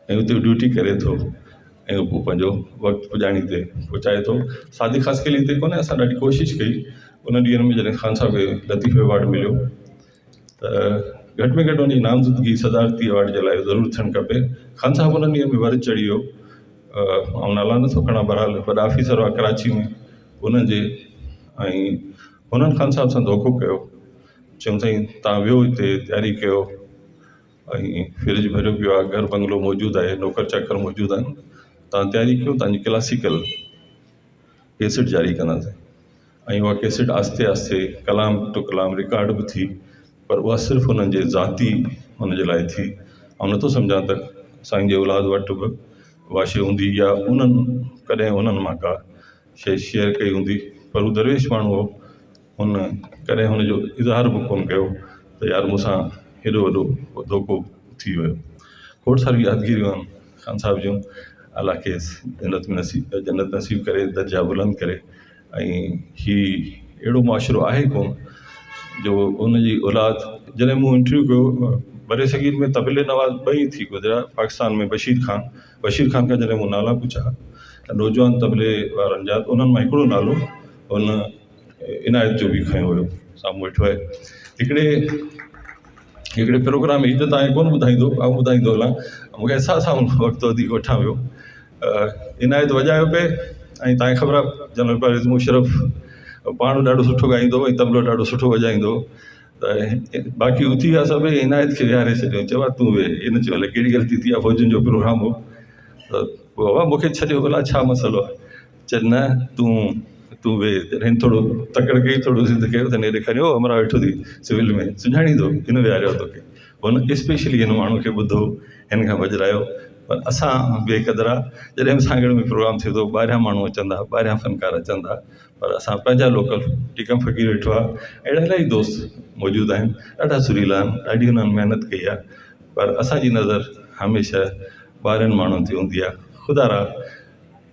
ऐं उते ड्यूटी करे थो ऐं पोइ पंहिंजो वक़्तु पुॼाणी ते पहुचाए थो। सादी ख़ासि कली ते कोन्हे, असां ॾाढी कोशिशि कई उन ॾींहंनि में जॾहिं ख़ान साहिब खे लतीफ़ अवार्ड मिलियो त घटि में घटि उनजी नामज़दगी सदारती अवार्ड जे लाइ ज़रूरु थियणु खपे। ख़ान साहिबु उन्हनि ॾींहंनि में वरी चढ़ी वियो, ऐं नाला नथो खणां, बहरहाल वॾा ऑफिसर हुआ कराची में उन्हनि जे, ऐं हुननि ख़ान साहिब सां धोखो कयो। चयूं साईं तव्हां वियो हिते तयारी कयो ऐं फ्रिज भरियो पियो आहे, घर बंगलो मौजूदु आहे, नौकर चाकर मौजूदु आहिनि, तव्हां तयारी कयो, तव्हांजी क्लासिकल कैसेट जारी कंदासीं। ऐं उहा कैसेट आहिस्ते आहिस्ते कलाम टू कलाम रिकॉर्ड बि थी, पर उहा सिर्फ़ु हुननि जे ज़ाती हुनजे लाइ थी। ऐं नथो सम्झां त साईं जे औलाद वटि बि उहा शइ हूंदी या उन्हनि कॾहिं उन्हनि मां का शइ शेयर कई हूंदी, पर हू दरवेश माण्हू हो, हुन कॾहिं हुनजो इज़हार बि कोन कयो त यार मूंसां हेॾो वॾो धोखो थी वियो। खोड़ सारियूं यादगिरियूं आहिनि ख़ान साहिब जूं। अलाह खे जन्नत नसीब करे, दर्जा बुलंद करे। ऐं ही अहिड़ो मुआशिरो आहे कोन जो उनजी औलाद, जॾहिं मूं इंटरव्यू कयो बरे सगीर में तबले नवाज़ ॿई थी गुज़रिया, पाकिस्तान में बशीर ख़ान खां जॾहिं मूं नाला पुछा नौजवान तबले वारनि जा, उन्हनि मां हिकिड़ो नालो हुन इनायत जो बि खयो हुयो, साम्हूं वेठो आहे। हिकिड़े प्रोग्राम में त तव्हांखे कोन ॿुधाईंदो, ऐं ॿुधाईंदो हलां, मूंखे अहसासु आहे वक़्तु वधीक वठां वियो। इनायत वॼायो पिए ऐं तव्हांखे ख़बर आहे जनरल परवेज़ मुशर्रफ पाण ॾाढो सुठो ॻाईंदो ऐं तबलो ॾाढो सुठो वॼाईंदो, त बाक़ी उथी विया सभई, इनायत खे विहारे छॾियो, चयो तूं वेह। इन चयो हले कहिड़ी ग़लती थी आहे, फ़ौजियुनि जो प्रोग्राम हो, त पोइ बाबा मूंखे छॾियो, भला छा मसइलो आहे? चए न तूं वेह। जॾहिं थोरो तकड़ कई, थोरो ज़िद कयो त नेॾे खणी अमरा वेठो थी सिविल में, सुञाणींदो हिन विहारियो तोखे। हुन स्पेशली हिन माण्हू खे ॿुधो, हिन खां वॼरायो, पर असां बेक़दरा जॾहिं बि सांगड़ में प्रोग्राम थिए थो ॿाहिरियां माण्हू अचनि था, ॿाहिरियां फ़नकार अचनि था, पर असां पंहिंजा लोकल टीकम फ़क़ीर वेठो आहे, अहिड़ा इलाही दोस्त मौजूदु आहिनि, ॾाढा सुरीला आहिनि, ॾाढी हुननि महिनत कई आहे, पर असांजी नज़र हमेशह ॿारनि माण्हुनि ते हूंदी आहे। ख़ुदा रा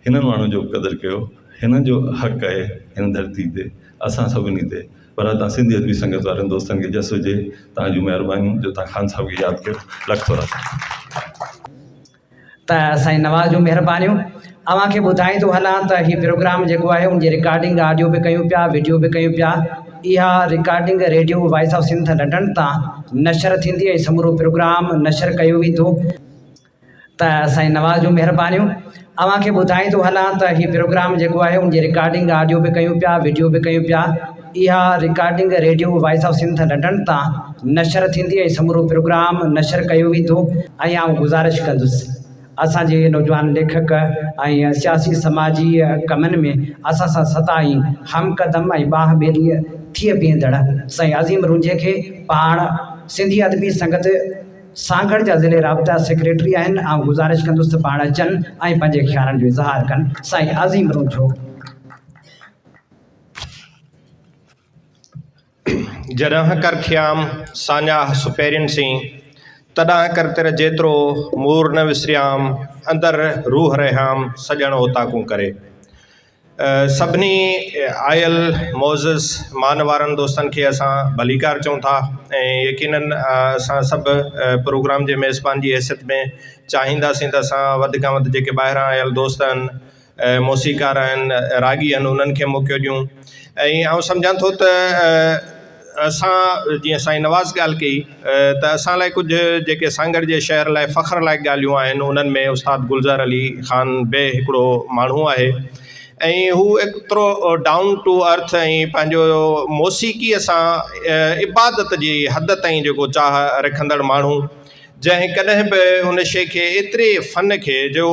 हिननि माण्हुनि जो क़दुरु कयो, हिननि जो हक़ु आहे हिन धरती ते, असां सभिनी ते। पर तव्हां सिंधियत बि संगत वारनि दोस्तनि खे जस हुजे, तव्हांजूं महिरबानियूं जो तव्हां ख़ान साहिब खे यादि कयो। लख थोरा
त साईं नवाज़ जूं महिरबानियूं। अव्हांखे ॿुधाईंदो हलां त हीउ प्रोग्राम जेको आहे उनजी रिकॉर्डिंग ऑडियो बि कयूं पिया, वीडियो बि कयूं पिया। इहा recording Radio Voice of Sindh London तां नशर थींदी ऐं समूरो प्रोग्राम नशर कयो वेंदो। त साईं नवाज़ जूं महिरबानियूं। अव्हांखे ॿुधाईंदो हलां त हीउ प्रोग्राम जेको आहे उनजी रिकॉर्डिंग ऑडियो बि कयूं पिया, वीडियो बि कयूं पिया। इहा recording Radio Voice of Sindh London तां नशर थींदी ऐं समूरो प्रोग्राम नशर कयो वेंदो। ऐं आउं गुज़ारिश कंदुसि असांजे नौजवान लेखक ऐं सियासी समाजी कमनि में असां सां सदा ई हमक़दम ऐं बाह ॿेड़ीअ थी बीहंदड़ साईं अज़ीम रुंजे खे पाण सिंधी अदबी संगत सांगड़ जा ज़िले राब्ता सेक्रेटरी आहिनि। ऐं गुज़ारिश कंदुसि त पाण अचनि ऐं पंहिंजे ख़्यालनि जो इज़हार कनि। साईं अज़ीम रुंझो।
जॾहिं कर थियाम साञा सुपेरियन सी तॾहिं कर तेरे जेतिरो मूर न विसरियाम अंदरि रूह रहियाम सॼण उताकूं करे। सभिनी आयल मोज़िज़ मान वारनि दोस्तनि खे असां भलीकार चऊं था ऐं यकीनन असां सभु प्रोग्राम जे मेज़बान जी हैसियत में चाहींदासीं त असां वधि खां वधि जेके ॿाहिरां आयल दोस्त आहिनि, मौसीकार आहिनि, रागी आहिनि, उन्हनि खे मौक़ो ॾियूं। ऐं आउं सम्झां थो त असां जीअं साईं नवाज़ ॻाल्हि कई त असां लाइ कुझु जेके सांगड़ जे शहर लाइ फ़ख्र लाइ ॻाल्हियूं आहिनि, उन्हनि में उस्ताद गुलज़ार अली ख़ान बे हिकिड़ो माण्हू आहे ऐं हू एतिरो डाउन टू अर्थ ऐं पंहिंजो मौसीक़ीअ सां इबादत जी हद ताईं जेको चाह रखंदड़ माण्हू, जंहिं कॾहिं बि उन शइ खे एतिरे फ़न खे जो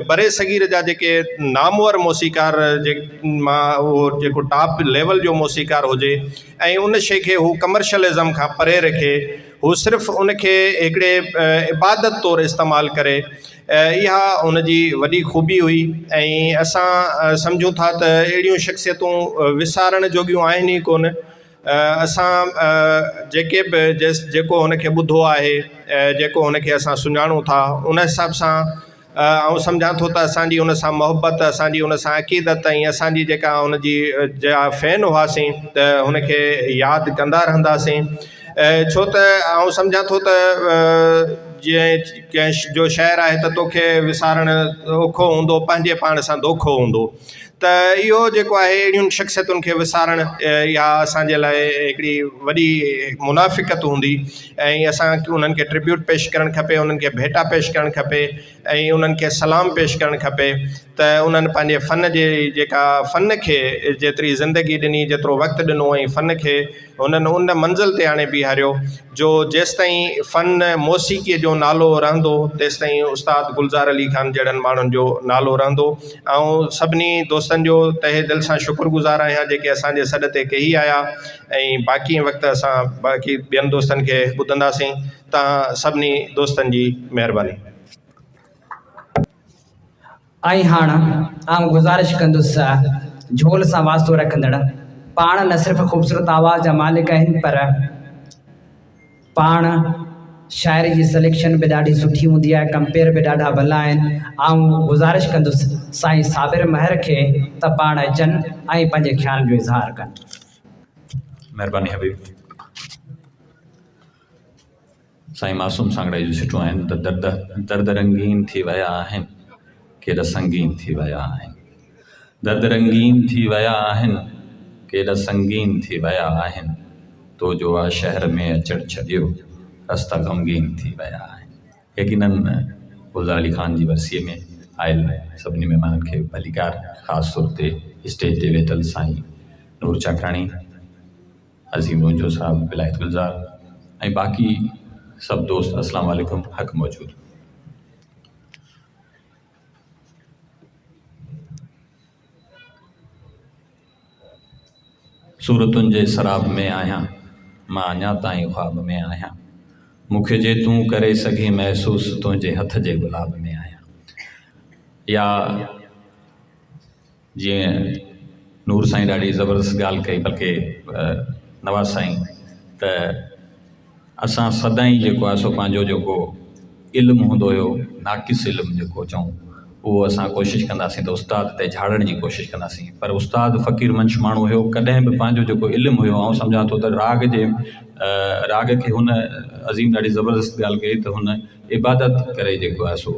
बरे सगीर जा जेके नामवर मौसीकार जे मां उहो जेको टॉप लेवल जो मौसीकार हुजे ऐं उन शइ खे हू कमर्शलिज़म खां परे रखे, हू सिर्फ़ु उनखे हिकिड़े इबादत तौरु इस्तेमालु करे, इहा उनजी वॾी ख़ूबी हुई। ऐं असां सम्झूं था त अहिड़ियूं शख़्सियतूं विसारण जोॻियूं आहिनि ई कोन। असां जेके बि जेको हुनखे ॿुधो आहे, जेको हुनखे असां सुञाणूं था, उन हिसाब सां ऐं सम्झां थो त असांजी उन सां मोहबत, असांजी उन सां अक़ीदत ऐं असांजी जेका हुनजी जा फ़ैन हुआसीं त हुनखे यादि कंदा रहंदासीं। छो त आउं सम्झां थो त जीअं कंहिं जो शहर आहे त तोखे विसारणु औखो हूंदो, पंहिंजे पाण सां दोखो हूंदो। त इहो जेको आहे अहिड़ियुनि शख़्सियतुनि खे विसारणु इहा असांजे लाइ हिकिड़ी वॾी मुनाफ़िक़त हूंदी ऐं असांखे उन्हनि खे ट्रिब्यूट पेश करणु खपे, उन्हनि खे भेटा पेश करणु खपे ऐं उन्हनि खे सलाम पेश करणु खपे त उन्हनि पंहिंजे फ़न जे जेका फ़न खे जेतिरी ज़िंदगी ॾिनी, जेतिरो वक़्तु ॾिनो ऐं फ़न खे उन्हनि उन मंज़िल ते आणे बीहारियो जो जेसिताईं फ़न मौसीक़ीअ जो नालो रहंदो तेसिताईं उस्ताद गुलज़ार अली ख़ान जहिड़नि माण्हुनि जो नालो रहंदो। ऐं सभिनी दोस्तनि जो तहे दिलि सां शुक्रगुज़ार आहियां जेके असांजे सॾ ते कही आया ऐं बाक़ी वक़्तु असां बाक़ी ॿियनि दोस्तनि खे ॿुधंदासीं। तव्हां सभिनी दोस्तनि जी महिरबानी।
ऐं हाणे आउं गुज़ारिश कंदुसि झोल सां वास्तो रखंदड़ पाण न सिर्फ़ु ख़ूबसूरत आवाज़ जा मालिक आहिनि, पर पाण शाइरी जी सिलेक्शन बि ॾाढी सुठी हूंदी आहे, कंपेयर बि ॾाढा भला आहिनि। आउं गुज़ारिश कंदुसि साईं साबिर महर खे त पाण अचनि ऐं पंहिंजे ख़्याल जो इज़हार कनि।
महिरबानी हबीब। साईं मासूम सांगड़े जूं सिटूं आहिनि त दर्द रंगीन थी विया आहिनि, केॾा संगीन थी विया आहिनि, दर्द रंगीन थी विया आहिनि, केॾा संगीन थी विया आहिनि, तो जो आहे शहर में अचणु छॾियो, रस्ता ग़मगीन थी विया आहिनि। यकीनन गुलज़ार अली ख़ान जी वरसीअ में आयल सभिनी महिमाननि खे भलीकार, ख़ासि तौर ते स्टेज ते वेठल साईं नूर चाकराणी, अज़ीम रुंजो साहब, विलायत गुलज़ार ऐं बाक़ी सभु दोस्त, अस्सलाम वालेकुम। हक़ मौजूद। सूरतुनि जे सराब में आहियां, मां अञा ताईं ख़्वाब में आहियां, मूंखे जे तूं करे सघे महसूसु तुंहिंजे हथ जे गुलाब में आहियां। या जीअं नूर साईं ॾाढी ज़बरदस्त ॻाल्हि कई, बल्कि नवाज़ साईं, त असां सदाईं जेको आहे सो पंहिंजो जेको इल्मु हूंदो हुयो, नाक़िस इल्मु जेको चऊं, उहो असां कोशिशि कंदासीं त उस्ताद ते झाड़ण जी कोशिशि कंदासीं। पर उस्ताद फ़क़ीर मंश माण्हू हुयो, कॾहिं बि पंहिंजो जेको इल्मु हुयो, आउं सम्झां थो त राग खे हुन अज़ीम ॾाढी ज़बरदस्त ॻाल्हि कई त हुन इबादत करे जेको आहे सो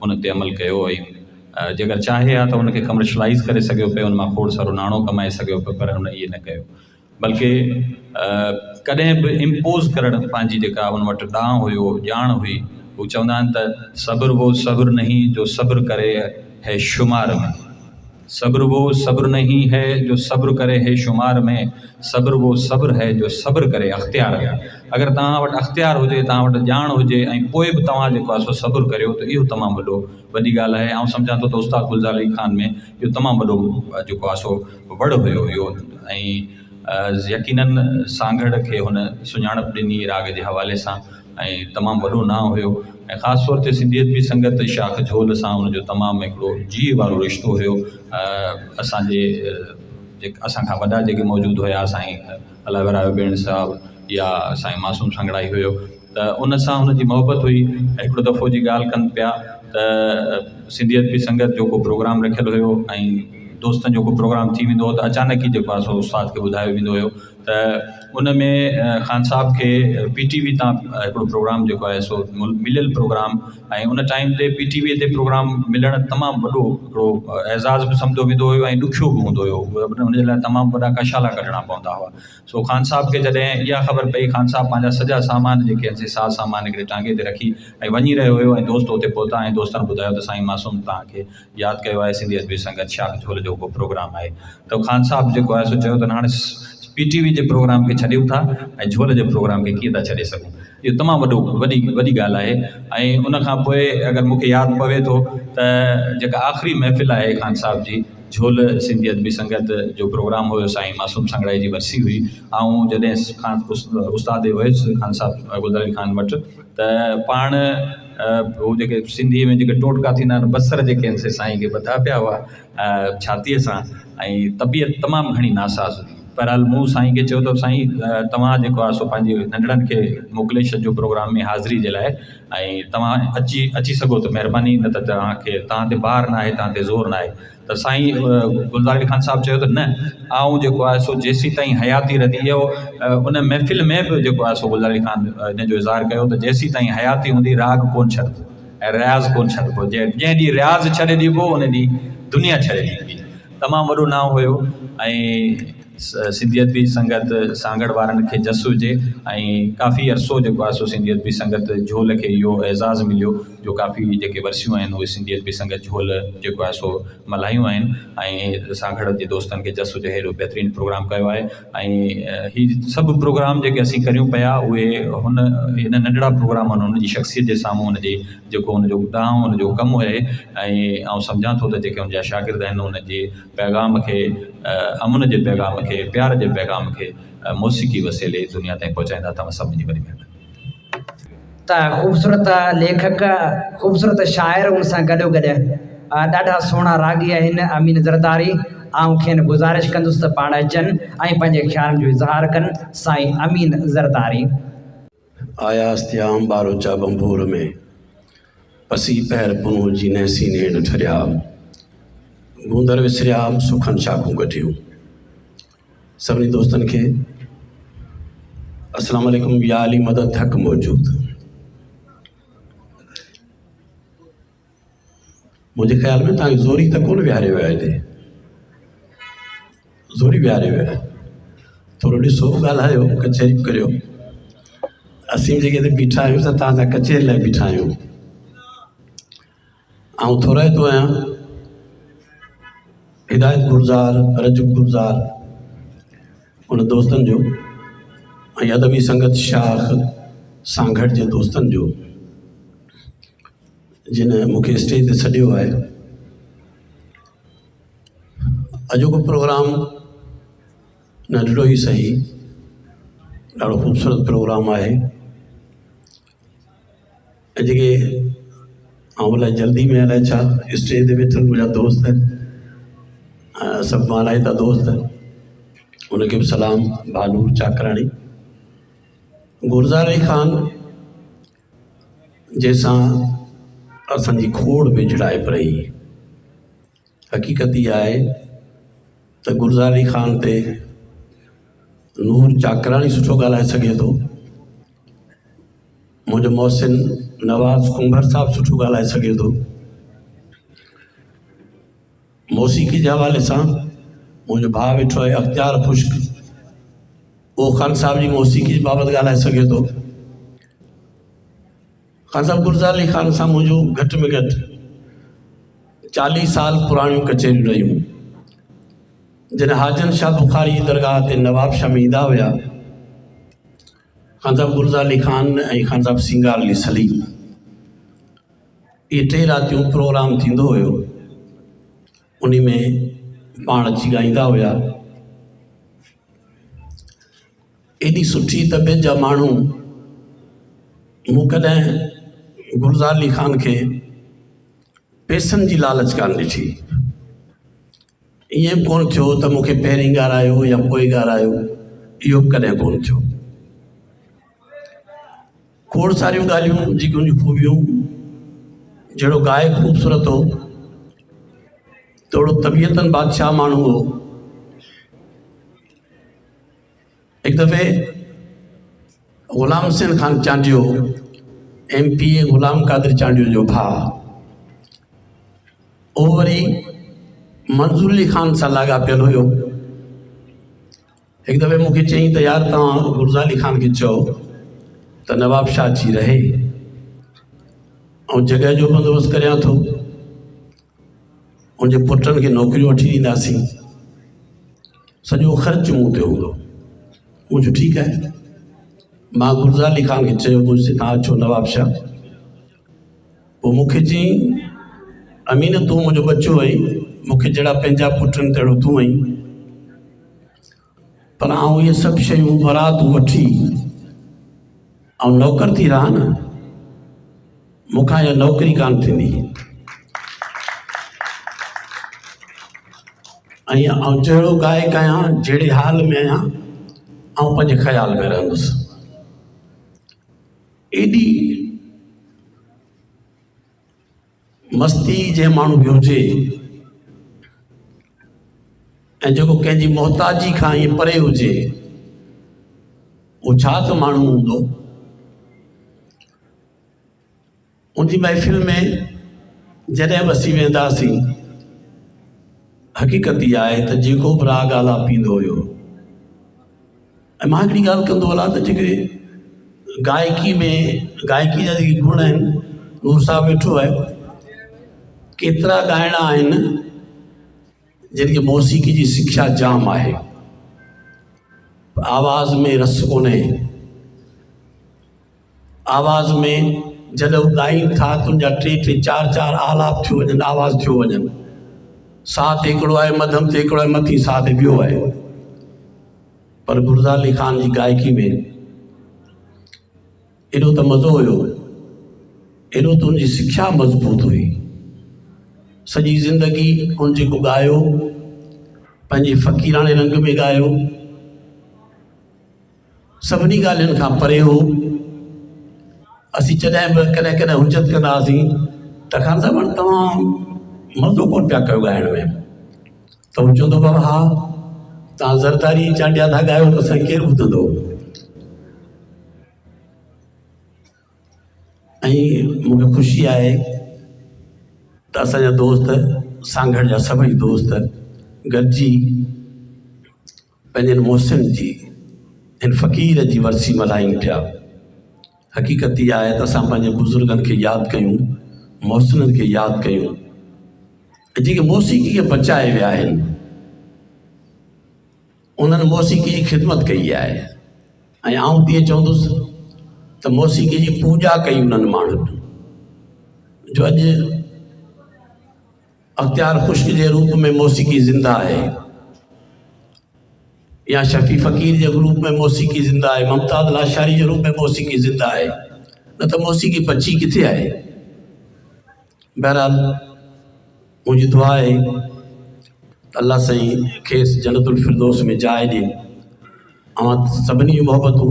उन ते अमल कयो। ऐं जेकर चाहे हा त उनखे कमर्शलाइज़ करे सघियो पियो, उन मां खोड़ सारो नाणो कमाए सघियो पियो, पर हुन इहे न कयो। बल्कि कॾहिं बि इम्पोज़ करणु पंहिंजी जेका उन वटि ॾांहुं हुयो, ॼाण हुई, हू चवंदा आहिनि त सब्र वो सब्र नहीं जो सब्र करे है शुमार में, सब्र वो सब्र नहीं है जो सब्र करे है शुमार में, सब्र वो सब्र है जो सब्र करे अख़्तियार में। अगर तव्हां वटि अख़्तियार हुजे, तव्हां वटि ॼाण हुजे, ऐं पोइ बि तव्हां जेको आहे सो सब्र करियो, त इहो तमामु वॾी ॻाल्हि आहे। ऐं सम्झां थो त उस्ताद गुलज़ार अली ख़ान में इहो तमामु वॾो जेको आहे सो वड़ हुयो इहो। ऐं यकीनन सांगड़ खे हुन सुञाणप ॾिनी राग जे हवाले सां, ऐं तमामु वॾो नाम हुयो। ऐं ख़ासि तौर ते सिंधियत बि संगत शाख झोल सां हुनजो तमामु हिकिड़ो जीअ वारो रिश्तो हुयो। असांजे असांखां वॾा जेके मौजूदु हुया, साईं अलावरा बेण साहिबु या साईं मासूम सांगड़ाई हुयो, त उन सां हुनजी मोहबत हुई। हिकिड़ो दफ़ो जी ॻाल्हि कनि पिया त सिंधियत बि संगत जो को प्रोग्राम रखियलु हुयो, ऐं दोस्तनि जो को प्रोग्राम थी वेंदो हो, त अचानक ई जेको आहे सो उस्ताद खे ॿुधायो वेंदो हुयो त उन में ख़ान साहब खे PTV तां हिकिड़ो प्रोग्राम जेको आहे सो मिलियल प्रोग्राम, ऐं उन टाइम ते PTV ते प्रोग्राम मिलणु तमामु वॾो हिकिड़ो एज़ाज़ बि सम्झो वेंदो हुयो, ऐं ॾुखियो बि हूंदो हुयो। हुनजे लाइ तमामु वॾा कशाला कढणा पवंदा हुआ। सो ख़ान साहब खे जॾहिं इहा ख़बर पई, ख़ान साहब पंहिंजा सॼा सामान जेके आहिनि साज़ सामान हिकिड़े टांगे ते रखी ऐं वञी रहियो हुयो, ऐं दोस्त हुते पहुता, ऐं दोस्तनि ॿुधायो त साईं मासूम तव्हांखे यादि कयो आहे, सिंधियत बि संगत शाख झोल जो को प्रोग्राम आहे। त ख़ान साहब जेको आहे सो चयो त हाणे PTV जे प्रोग्राम खे छॾियूं था, ऐं झोल जे प्रोग्राम खे कीअं था छॾे सघूं। इहो तमामु वॾी ॻाल्हि आहे। ऐं उन खां पोइ अगरि मूंखे यादि पवे थो त जेका आख़िरी महफ़िल आहे ख़ान साहब जी झोल सिंधियत बि संगत जो प्रोग्राम हुयो, साईं मासूम सांगड़ाई जी वरसी हुई। ऐं जॾहिं उस्ताद वियुसि ख़ान साहब गुलज़ार अली ख़ान वटि, त पाण हू जेके सिंधीअ में जेके टोटका थींदा आहिनि, बसर जेके आहिनि से साईं खे ॿधा पिया हुआ छातीअ सां, ऐं तबियत तमामु घणी नासाज़ हुई। बहरहाल मूं साईं खे चयो त साईं तव्हां जेको आहे सो पंहिंजे नंढड़नि खे मोकिले छॾिजो प्रोग्राम में हाज़िरी जे लाइ, ऐं तव्हां अची सघो त महिरबानी, न त तव्हां ते ॿार न आहे, तव्हां ते ज़ोर न आहे। त साईं गुलज़ार अली ख़ान साहब चयो त न, आऊं जेको आहे सो जेसीं ताईं हयाती रहंदी, इहो उन महफ़िल में बि जेको आहे सो गुलज़ार अली ख़ान इन जो इज़हार कयो त जेसीं ताईं हयाती हूंदी राग कोन छॾिबो ऐं रियाज़ कोन छॾिबो। जंहिं ॾींहुं रियाज़ छॾे ॾिबो, उन ॾींहुं दुनिया छॾे ॾींदी। तमामु वॾो नाम हुयो। ऐं सिंधियत बि संगत सांगड़ वारनि खे जस हुजे, ऐं काफ़ी अरसो जेको आहे सो सिंधियत बि संगत झोल खे इहो एज़ाज़ मिलियो जो काफ़ी जेके वरसियूं आहिनि उहे सिंधियत बि संगत झोल जेको आहे सो मल्हायूं आहिनि, ऐं सांगड़ जे दोस्तनि खे जस हुजे, हेॾो बहितरीनु प्रोग्राम कयो आहे। ऐं हीअ सभु प्रोग्राम जेके असीं करियूं पिया, उहे हिन नंढड़ा प्रोग्राम हुनजी शख़्सियत जे साम्हूं हुनजे जेको हुनजो ॾांहुं हुनजो कमु आहे। ऐं सम्झां थो त जेके हुनजा शागिर्द आहिनि, हुनजे पैगाम खे, अमन जे पैगाम खे, प्यार जे पैगाम खे मौसीक़ी वसीले दुनिया ताईं पहुचाईंदा। तव्हां सभिनी जी वॾी महिरबानी।
त ख़ूबसूरत लेखक, ख़ूबसूरत शाइर उन सां गॾोगॾु ॾाढा सुहिणा रागी आहिनि अमीन ज़रदारी। आऊं खेनि गुज़ारिश कंदुसि त पाण अचनि ऐं पंहिंजे ख़्याल जो इज़हार कनि। साईं अमीन ज़रदारी।
आयास्त्याम बारोचा बंबूर में पसी पैर पुनू जी नैसी नेड़ ठरिया, गूंदर विसरियाम सुखन शाखूं गठियूं। सभिनी दोस्तनि खे अस्सलाम वालेकुम। या अली मदद हक़ मौजूद। मुंहिंजे ख़्याल में तव्हांखे ज़ोरी त कोन विहारियो आहे, हिते ज़ोरी विहारियो आहे। थोरो ॾिसो, ॻाल्हायो, कचहरी करियो। असीं जेके हिते बीठा आहियूं त तव्हां सां कचहरी लाइ बीठा आहियूं। ऐं थोराइतो आहियां हिदायत गुज़ार, रजब गुज़ार उन दोस्तनि जो, ऐं अदबी संगत शाख सांगड़ जे दोस्तनि जो, जिन मूंखे स्टेज ते सॾियो आहे। अॼोको प्रोग्राम नंढड़ो ई सही, ॾाढो ख़ूबसूरत प्रोग्राम आहे। ऐं जेके ऐं अलाए जल्दी में अलाए छा स्टेज ते वेठल मुंहिंजा दोस्त सभु मालाइता दोस्त, उनखे बि सलाम। भानूर चाकराणी, गुलज़ार अली ख़ान जंहिंसां असांजी खोड़ विझड़ाए पई। हक़ीक़त इहा आहे त गुलज़ार अली ख़ान ते नूर चाकराणी सुठो ॻाल्हाए सघे थो, मुंहिंजो मोहसिन नवाज़ कुंभर साहब सुठो ॻाल्हाए सघे थो। मौसीक़ी जे हवाले सां मुंहिंजो भाउ वेठो आहे अख़्तियार ख़ुश्क, उहो ख़ान साहब जी मौसीक़ी बाबति ॻाल्हाए सघे थो। ख़ान साहब गुलज़ार अली ख़ान सां मुंहिंजो घटि में घटि 40 साल पुराणियूं कचहरियूं रहियूं। जॾहिं हाजन शाह बुखारी जी दरगाह ते नवाब शाह में ईंदा हुआ, ख़ान साहब गुलज़ार अली ख़ान ऐं ख़ान साहब सिंगार अली सलीम, इहे 3 रातियूं प्रोग्राम थींदो हुयो। उन में पाण अची ॻाईंदा हुआ। एॾी सुठी तबियत जा माण्हू मूं कॾहिं गुलज़ार अली ख़ान खे पैसनि जी लालच कान ॾिठी। ईअं बि कोन थियो त मूंखे पहिरीं ॻाल्हायो या पोइ ॻाल्हायो, इहो बि कॾहिं कोन थियो। खोड़ सारियूं ॻाल्हियूं जेके उन जूं खूबियूं, जहिड़ो गायक ख़ूबसूरत हो, तहिड़ो तबियतनि बादशाह माण्हू हो। हिकु दफ़े ग़ुलाम हुसैन ख़ान चांडियो, MP ग़ुलाम क़ादिर चांडियो जो भाउ, उहो वरी मंज़ूर अली ख़ान सां लाॻापियल हुयो। हिकु दफ़े मूंखे चयईं त यार तव्हां गुलज़ार अली ख़ान खे चओ त नवाब शाह अची रहे ऐं जॻह जो बंदोबस्तु करियां थो, उनजे पुटनि खे नौकरियूं वठी ॾींदासीं, सॼो ख़र्च मूं ते हूंदो। मुंहिंजो ठीकु आहे। मां गुलज़ार अली ख़ान खे चयो, मुंहिंजे तव्हां अचो नवाब शाह। पोइ मूंखे चयईं अमीन तूं मुंहिंजो बच्चो आहीं, मूंखे जहिड़ा पंहिंजा पुटनि तहिड़ो तूं आहीं, पर आउं इहे सभु शयूं वरा तूं वठी ऐं नौकर थी रहा न, मूंखां इहा नौकरी कान थींदी। ऐं जहिड़ो गायक आहियां, जहिड़े हाल में आहियां, ऐं पंहिंजे ख़्याल में रहंदुसि। एॾी मस्ती जे माण्हू बि हुजे ऐं जेको कंहिंजी मोहताजी खां ईअं परे हुजे, उहो छा त माण्हू हूंदो। उनजी महफ़िल में जॾहिं बि असीं वेंदासीं, हक़ीक़त इहा आहे त जेको बि राग आलाप पींदो हुयो, ऐं मां हिकिड़ी ॻाल्हि कंदो हलां त जेके गायकी जा जेके गुण आहिनि, नूर साहब वेठो आहे, केतिरा ॻाइणा आहिनि जिन खे मौसीक़ी जी शिक्षा जाम आहे, आवाज़ में रस कोन्हे। आवाज़ में जॾहिं ॻाइनि था त उनजा 3-3 4-4 आलाप थी वञनि, आवाज़ थी वञनि। साथ हिकिड़ो आहे, मध्यम ते हिकिड़ो आहे, मथी साथ ॿियो आहे। पर गुलज़ार अली ख़ान जी गायकी में एॾो त मज़ो हुयो, एॾो त उनजी शिक्षा मज़बूत हुई। सॼी ज़िंदगी उन जेको ॻायो, पंहिंजे फ़क़ीराणे रंग में ॻायो, सभिनी ॻाल्हियुनि खां परे हो। असीं जॾहिं बि कॾहिं कॾहिं हुजत कंदा हुआसीं त ख़ान साहब हाणे तव्हां मज़ो कोन पिया कयो ॻाइण में, त हू चवंदो बाबा हा तव्हां ज़रदारी चांडिया था ॻायो त असांखे केरु ॿुधंदो। ऐं मूंखे ख़ुशी आहे त असांजा दोस्त, सांगड़ जा सभई दोस्त गॾिजी पंहिंजनि मोहसिन जी हिन फ़क़ीर जी वरसी मल्हायूं पिया। हक़ीक़त इहा आहे त असां पंहिंजे बुज़ुर्गनि खे यादि कयूं, मोहसिननि खे यादि कयूं, जेके मौसीक़ी खे बचाए विया आहिनि, उन्हनि मौसीक़ी जी ख़िदमत कई आहे। ऐं आउं तीअं चवंदुसि त मौसीक़ी जी पूॼा कई उन्हनि माण्हुनि जो अॼु अख़्तियार ख़ुश्क जे रूप में मौसीक़ी ज़िंदा आहे, या शफ़ी फ़क़ीर जे रूप में मौसीक़ी ज़िंदा आहे, मुमताज़ लाशारी जे रूप में मौसीक़ी ज़िंदा आहे, न त मौसीक़ी बची किथे आहे। बहरहाल मुंहिंजी दुआ आहे त अल्लाह साईं खेसि जन्नतुल फिरदौस में जाइ ॾिए। अवां सभिनी जूं मोहबतूं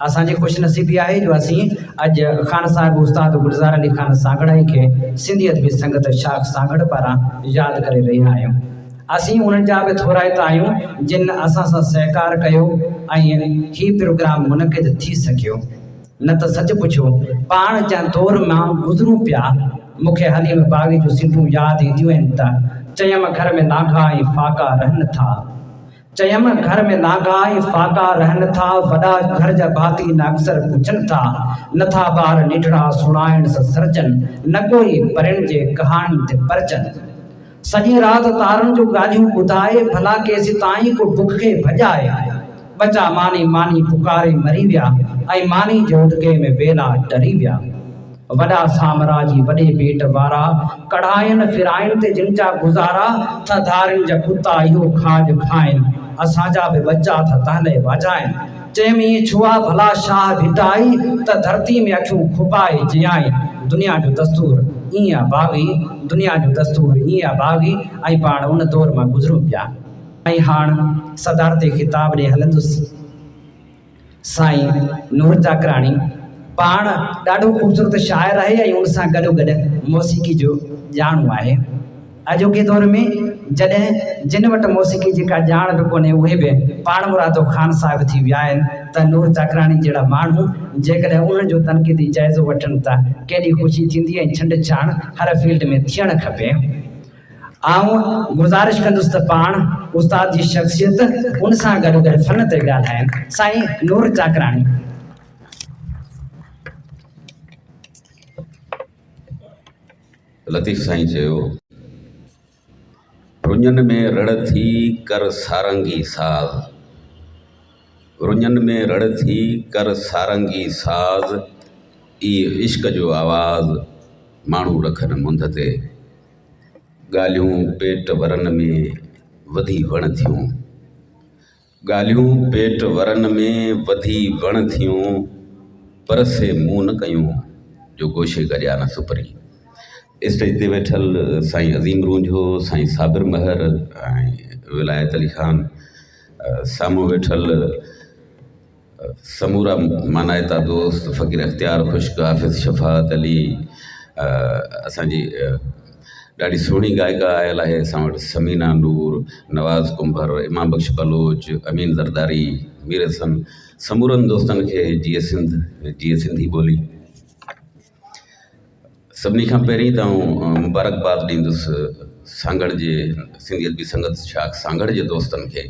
असांजी ख़ुशनसीबी आहे जो असीं अॼु ख़ान साहिब उस्ताद गुलज़ार अली ख़ान सांगड़ाई खे सिंधियत बि संगत शाख सांगड़ पारां यादि करे रहिया आहियूं। असीं उन्हनि जा बि थोराइता आहियूं जिन असां सां सहकार कयो ऐं ही प्रोग्राम मुनक़िद थी सघियो। न त सच पुछो पाण जंहिं दौर मां गुज़रूं पिया मूंखे हलीम बाग़ी जूं सिंधूं यादि ईंदियूं आहिनि त चयमि घर में नागा ऐं फाका रहनि था, चयमि घर में नागा ऐं फाका रहनि था, वॾा घर जा भाती न अक्सर पुछनि था, नथा ॿार निठड़ा सुणाइण सां सरजनि, न कोई परिण जे कहाणी ते परचनि। सॼी राति तारनि जूं ॻाल्हियूं ॿुधाए भला केसि ताईं को बुख खे भॼाए, बचा मानी मानी पुकारे मरी विया ऐं मानी जे उदके में वेला डरी विया। वॾा साम्राजी वॾे पेट वारा कढ़ाइनि फिराइनि ते जिन जा गुज़ारा, थधारियुनि जा कुता इहो खाज खाइनि, असांजा बि बच्चा था तहले वाजाइनि। चयमि ईअं छुआ भला शाह भिटाई त धरती में अखियूं खुपाए जियाई, दुनिया जो दस्तूर ईअं आहे बाग़ी, दुनिया जो दस्तूर ईअं आहे बाग़ी। ऐं पाण उन दौर मां गुज़रूं पिया। ऐं हाणे सदारते ख़िताब ॾे हलंदुसि। साईं नूर चाकराणी पाण ॾाढो ख़ूबसूरत शाइर आहे ऐं उन सां गॾोगॾु मौसीक़ी जो ॼाणू आहे। अॼोके दौर में जॾहिं जिन वटि मौसीक़ी जी का ॼाण बि कोन्हे उहे बि पाण मुरादो ख़ान साहिब थी विया आहिनि त नूर चाकराणी जहिड़ा माण्हू जेकॾहिं उन्हनि जो तनक़ीदी जाइज़ो वठनि था केॾी ख़ुशी थींदी ऐं छंड छाण हर फील्ड में थियणु खपे। आऊं गुज़ारिश कंदुसि त पाण उस्ताद जी शख़्सियत उन सां गॾोगॾु फ़न ते ॻाल्हाइनि। साईं नूर चाकराणी।
लतीफ़ साईं चयो, रुञनि में रड़ थी कर सारंगी साज़, रुञनि में रड़ थी कर सारंगी साज़, इहो इश्क जो आवाज़ माण्हू रखनि मुंद ते, ॻाल्हियूं पेट वरनि में वधी वण थियूं, ॻाल्हियूं पेट वरनि में वधी वण थियूं, पर से मुंहुं न कयूं जो गोशे गॾिया न सुपरी। स्टेज ते वेठल साईं अज़ीम रूंझो, साईं साबिर महर ऐं विलायत अली ख़ान, साम्हूं वेठल समूरा मानायता दोस्त फ़क़ीर अख़्तियार ख़ुश्क, हाफ़िज़ शफ़ात अली, असांजी ॾाढी सुहिणी गायिका आयल आहे असां वटि समीना नूर, नवाज़ कुंभर, इमाम बख्श बलोच, अमीन ज़रदारी, मीर हसन, समूरनि दोस्तनि खे जीअ सिंधी ॿोली। सभिनी खां पहिरीं त मुबारकबाद ॾींदुसि सांगड़ जे सिंधियत बि संगत शाख सांगड़ जे दोस्तनि खे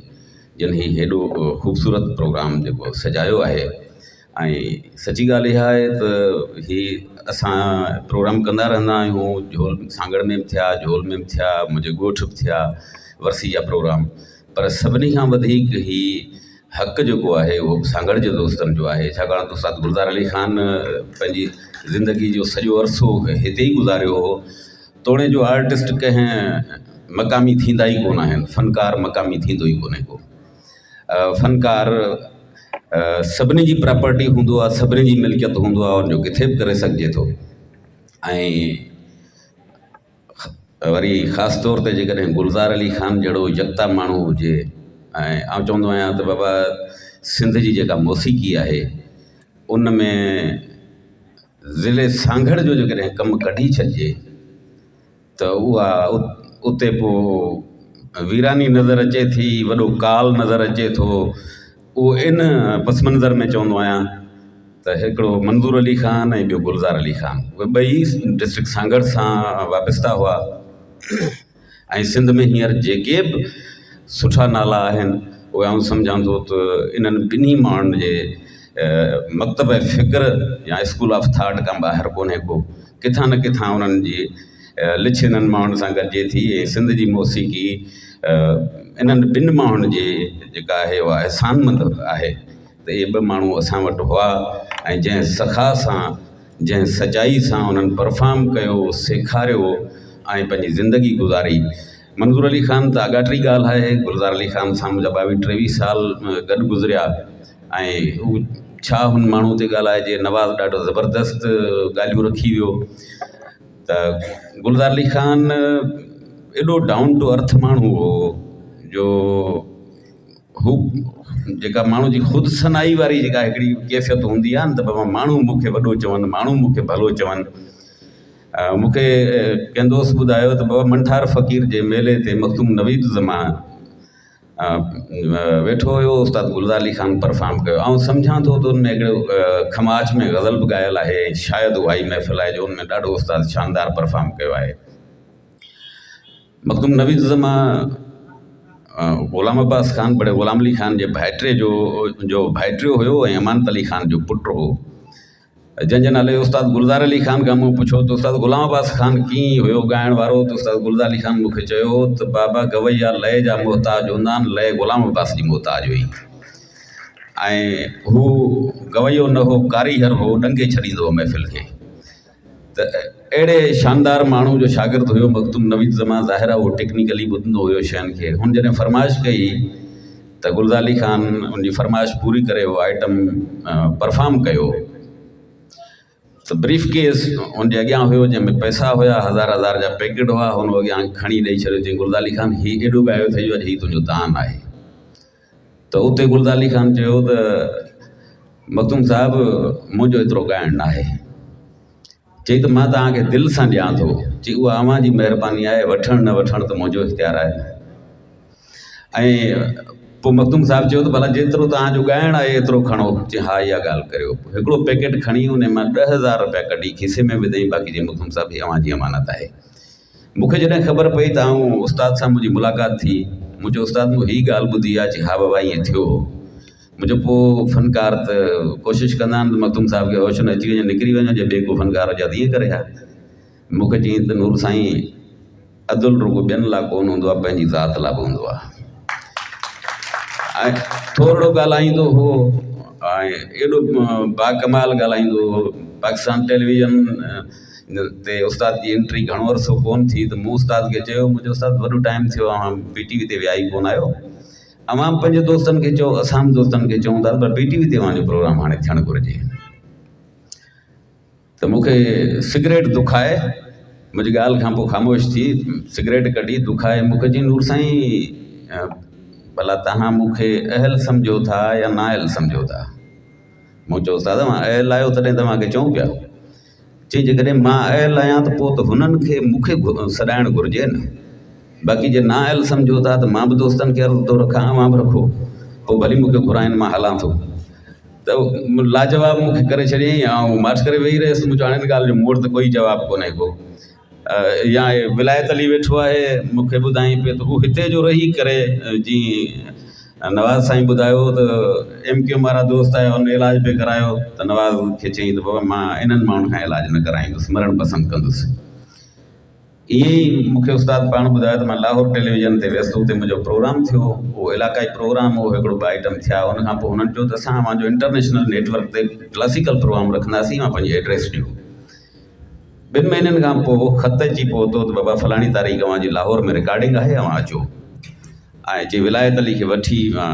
जिन ही हेॾो ख़ूबसूरत प्रोग्राम जेको सजायो आहे। ऐं सची ॻाल्हि इहा आहे त ही असां प्रोग्राम कंदा रहंदा आहियूं, झोल सांगड़ में बि थिया, झोल में बि थिया, मुंहिंजे ॻोठ बि थिया, वरसी जा प्रोग्राम, पर सभिनी खां वधीक ही हक़ जेको आहे उहो सांगड़ जे दोस्तनि जो आहे। छाकाणि त उस्ताद गुलज़ार अली ख़ान पंहिंजी ज़िंदगी जो सॼो अरसो हिते ई गुज़ारियो हो। तोड़े जो आर्टिस्ट कंहिं मक़ामी थींदा ई कोन आहिनि, फ़नकार मक़ामी थींदो ई कोन्हे को। फ़नकार सभिनी जी प्रॉपर्टी हूंदो आहे, सभिनी जी मिल्कियत हूंदो आहे, उनजो किथे बि करे सघिजे थो। ऐं वरी ख़ासि तौर ते जेकॾहिं गुलज़ार अली ख़ान जहिड़ो यकता माण्हू हुजे, ऐं आउं चवंदो आहियां त बाबा सिंध जी जेका मौसीक़ी आहे उन में ज़िले सांगड़ जो जेकॾहिं कमु कढी छॾिजे त उहा उते पोइ वीरानी नज़र अचे थी, वॾो काल नज़र अचे थो। उहो इन पस मंज़र में चवंदो आहियां त हिकिड़ो मंज़ूर अली ख़ान ऐं ॿियो गुलज़ार अली ख़ान, उहे ॿई डिस्ट्रिक्ट सांगड़ सां वाबस्ता हुआ। ऐं सिंध में हींअर जेके बि सुठा नाला आहिनि उहे आउं सम्झां थो त इन्हनि ॿिन्ही माण्हुनि जे मकतब फ़िक्र या स्कूल ऑफ थाट खां ॿाहिरि कोन्हे को, किथां न किथां उन्हनि जी लिछ इन्हनि माण्हुनि सां गॾिजे थी। ऐं सिंध जी मौसीक़ी इन्हनि ॿिनि माण्हुनि जी जेका आहे उहा अहसानमंद आहे त इहे ॿ माण्हू असां वटि हुआ ऐं जंहिं सखा सां, जंहिं सचाई सां उन्हनि परफॉर्म कयो, सेखारियो ऐं पंहिंजी ज़िंदगी गुज़ारी। मंज़ूर अली ख़ान त अॻाटी ॻाल्हि आहे, गुलज़ार अली ख़ान सां मुंहिंजा 22-23 साल गॾु गुज़रिया। ऐं हू छा हुन माण्हू ते ॻाल्हाइजे, नवाज़ ॾाढो ज़बरदस्त ॻाल्हियूं रखी वियो। त गुलज़ार अली ख़ान एॾो डाउन टू अर्थ माण्हू हो जो हू जेका माण्हू जी ख़ुदि सनाई वारी जेका हिकिड़ी कैफ़ियत हूंदी आहे न त बाबा माण्हू मूंखे वॾो चवनि, माण्हू मूंखे भलो चवनि। मूंखे कंहिं दोस्त ॿुधायो त बाबा मंठार फ़क़ीर जे मेले ते मखदूम नवीद ज़मा वेठो हुयो, उस्ताद गुलज़ार अली ख़ान परफॉर्म कयो। ऐं सम्झां थो त उनमें हिकिड़ो खमाच में ग़ज़ल बि ॻायल आहे, शायदि उहा ई महफ़िल आहे जो उनमें ॾाढो उस्ताद शानदार परफॉर्म कयो आहे। मखदूम नवीद ज़मा ग़ुलाम अब्बास ख़ान बड़े ग़ुलाम अली ख़ान जे भाइटे जो भाइटियो हुयो ऐं अमानत अली ख़ान जो पुटु हो, जंहिंजे नाले उस्ताद गुलज़ार अली ख़ान खां मूं पुछो त उस्ताद ग़ुलाम अब्बास ख़ान कीअं हुयो ॻाइण वारो? त उस्ताद गुलज़ार अली ख़ान मूंखे चयो त बाबा गवैया लय जा मोहताज हूंदा आहिनि, लय ग़ुलाम अब्बास जी मोहताज हुई। ऐं हू गवैयो न हो, कारीगर हो, डंगे छॾींदो हो महफ़िल खे। त अहिड़े शानदार माण्हू जो शागिर्दु हुयो मखदूम नवीद ज़मा। ज़ाहिर आहे उहो टेक्निकली ॿुधंदो हुयो शयुनि खे। हुन जॾहिं फरमाइश कई त गुलज़ार अली ख़ान उनजी फरमाइश पूरी करे उहो आइटम परफॉर्म कयो। त ब्रीफ केस उनजे अॻियां हुयो जंहिंमें पैसा हुया, हज़ार जा पैकेट हुआ। हुन अॻियां खणी ॾेई छॾियो, चई गुलज़ार अली ख़ान हीउ एॾो ॻायो अथई जो हीउ तुंहिंजो दान आहे। त उते गुलज़ार अली ख़ान चयो त मखदूम साहिबु मुंहिंजो एतिरो ॻाइणु न आहे। चई त मां तव्हांखे दिलि सां ॾियां थो। चई उहा अव्हां जी महिरबानी आहे, वठणु न वठणु त मुंहिंजो इख़्तियार आहे। ऐं पोइ मखदूम साहिबु चयो त भला जेतिरो तव्हांजो ॻाइणु आहे एतिरो खणो। चई हा इहा ॻाल्हि करियो। हिकिड़ो पैकेट खणी उन मां 10,000 रुपया कढी खीसे में विधई, बाक़ी चई मखदूम साहिबु हीअ अव्हां जी अमानत आहे। मूंखे जॾहिं ख़बर पई त आऊं उस्ताद सां मुंहिंजी मुलाक़ात थी, मुंहिंजो उस्ताद मूं हीअ ॻाल्हि ॿुधी आहे। चई हा बाबा ईअं थियो। मुंहिंजो पोइ फ़नकार त कोशिशि कंदा आहिनि त मखदूम साहिब खे होश न अची वञे, निकिरी वञे, जे ॿिए को फ़नकार जा ईअं करे हा। मूंखे चई त नूर साईं अदुल रुगो ॿियनि लाइ कोन हूंदो आहे, पंहिंजी ज़ात लाइ बि हूंदो आहे। ऐं थोरो ॻाल्हाईंदो हो ऐं एॾो बाकमाल ॻाल्हाईंदो हो। पाकिस्तान टेलीविज़न ते उस्ताद जी एंट्री घणो अरसो कोन थी त मूं उस्ताद खे चयो, मुंहिंजो उस्ताद वॾो टाइम थियो, PTV ते विया ई कोन आहियो। अवां पंहिंजे दोस्तनि खे चयो, असां बि दोस्तनि खे चऊं था पर PTV ते अव्हांजो प्रोग्राम हाणे थियणु घुरिजे। त मूंखे सिगरेट दुखाए, मुंहिंजी ॻाल्हि खां पोइ ख़ामोश थी, सिगरेट कढी दुखाए मूंखे चई नूर साईं भला तव्हां मूंखे अहल सम्झो था या नाअहल सम्झो था? मूं चयो उस्ताद मां अहल आहियो तॾहिं तव्हांखे चऊं पिया। चई जेकॾहिं मां अहल आहियां त पोइ त हुननि खे मूंखे सॾाइणु घुरिजे न। बाक़ी जे नाअहल सम्झो था त मां बि दोस्तनि खे अर्ज़ु थो रखां, अव्हां बि रखो, पोइ भली मूंखे घुराइनि, मां हलां थो। त लाजवाब मूंखे करे छॾियईं ऐं मार्च करे वेही रहियसि। मुंहिंजो हाणे हिन ॻाल्हि जो मूं वटि त कोई जवाबु कोन्हे को। या विलायत अली वेठो आहे, मूंखे ॿुधाईं पियो त हू हिते जो रही करे, जीअं नवाज़ साईं ॿुधायो त MQM वारा दोस्त आया, हुन इलाज पे करायो त नवाज़ खे चयईं त बाबा मां इन्हनि माण्हुनि खां इलाज न कराईंदुसि, मरणु पसंदि कंदुसि। ईअं ई मूंखे उस्ताद पाण ॿुधायो त मां लाहौर टेलीविज़न ते वियसि, उते मुंहिंजो प्रोग्राम थियो। उहो इलाक़ाई प्रोग्राम हो, हिकिड़ो ॿ आइटम थिया। उनखां पोइ हुननि चयो त असां अव्हांजो इंटरनेशनल नेटवर्क ते क्लासिकल प्रोग्राम रखंदासीं, मां पंहिंजी एड्रेस ॾियो। 2 महीननि खां पोइ ख़त अची पहुतो त बाबा फलाणी तारीख़ अव्हांजी लाहौर में रिकॉर्डिंग आहे, अव्हां अचो। ऐं चई विलायत अली खे वठी मां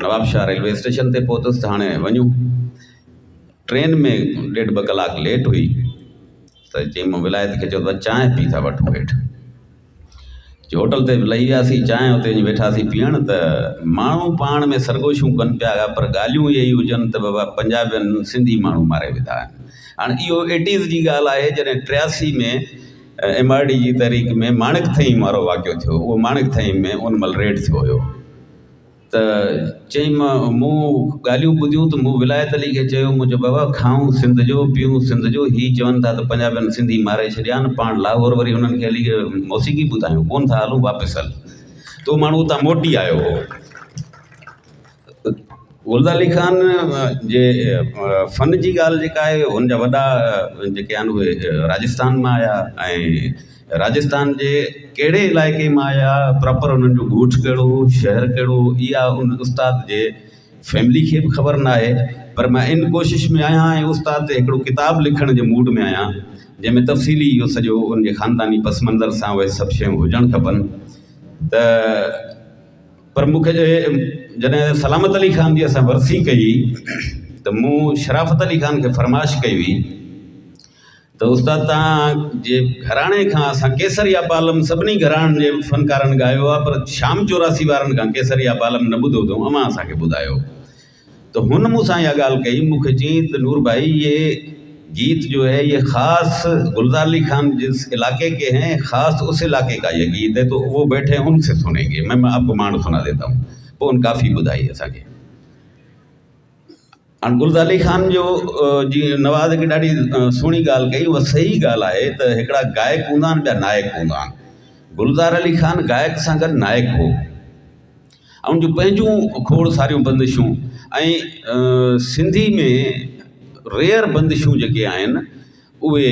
नवाबशाह रेलवे स्टेशन ते पहुतुसि त हाणे वञूं। ट्रेन में 1.5-2 कलाक लेट हुई त चई मां विलायत खे चयो त चांहि पी था वठूं हेठि। चई होटल ते लही वियासीं, चांहि उते वञी वेठासीं पीअण। त माण्हू पाण में सरगोशियूं कनि पिया, पर ॻाल्हियूं इहे ई हुजनि त बाबा पंजाबियुनि सिंधी माण्हू मारे विधा आहिनि। हाणे इहो 80s जी ॻाल्हि आहे, जॾहिं 83 में MRD जी तहरीक में माणिक थईं वारो वाक़ियो थियो। उहो माणिक थईं में उन महिल रेड थियो हुयो। त चई मूं ॻाल्हियूं ॿुधियूं त मूं विलायत अली खे चयो, मुंहिंजो बाबा खाऊं सिंध जो, पीऊं सिंध जो, हीअ चवनि था त पंजाबियुनि सिंधी मारे छॾिया आहिनि, पाण लाहौर वरी हुननि खे हली मौसीक़ी ॿुधायूं, कोन था हलूं, वापसि हल। त उहो माण्हू उतां मोटी आयो हो। गुलज़ार अली ख़ान जे फ़न जी ॻाल्हि जेका आहे, हुनजा वॾा जेके आहिनि उहे राजस्थान मां आया। ऐं राजस्थान जे कहिड़े इलाइक़े मां आया, प्रॉपर उन्हनि जो ॻोठु कहिड़ो, शहर कहिड़ो, इहा उन उस्ताद जे फैमिली खे बि ख़बर न आहे। पर मां इन कोशिश में आहियां ऐं उस्ताद ते हिकिड़ो किताबु लिखण जे मूड में आहियां, जंहिंमें तफ़सीली इहो सॼो उनजे ख़ानदानी पस मंज़र सां उहे सभु शयूं हुजणु खपनि। त पर मूंखे जॾहिं सलामत अली ख़ान जी असां वरसी कई त मूं शराफ़त अली ख़ान खे फरमाइश कई हुई त उस्ताद तव्हां जे घराणे खां असां केसरिया बालम सभिनी घराणनि जे फ़नकारनि ॻायो आहे, पर शाम 84 वारनि खां केसरिया बालम न ॿुधो अथऊं, अमां असांखे ॿुधायो। त हुन मूंसां इहा ॻाल्हि कई, मूंखे चयईं त नूर भाई ये गीत जो है ये ख़ास गुलजार अली खान जिस इलाके के हैं, ख़ास उस इलाके का ये गीत है, तो वो बैठे हैं उनसे सुनेंगे। मैं आपको माण्हू सुना देता हूँ। पोइ उन काफ़ी ॿुधाई असांखे। हाणे गुलजार अली खान जो जीअं नवाज़ खे ॾाढी सुहिणी ॻाल्हि कई, उहा सही ॻाल्हि आहे त हिकिड़ा गायक हूंदा आहिनि, ॿिया नायक हूंदा आहिनि। गुलजार अली खान गायक सां गॾु नायक हो, ऐं जो पंहिंजूं खोड़ सारियूं बंदिशूं ऐं सिंधी में रेयर बंदिशूं जेके आहिनि उहे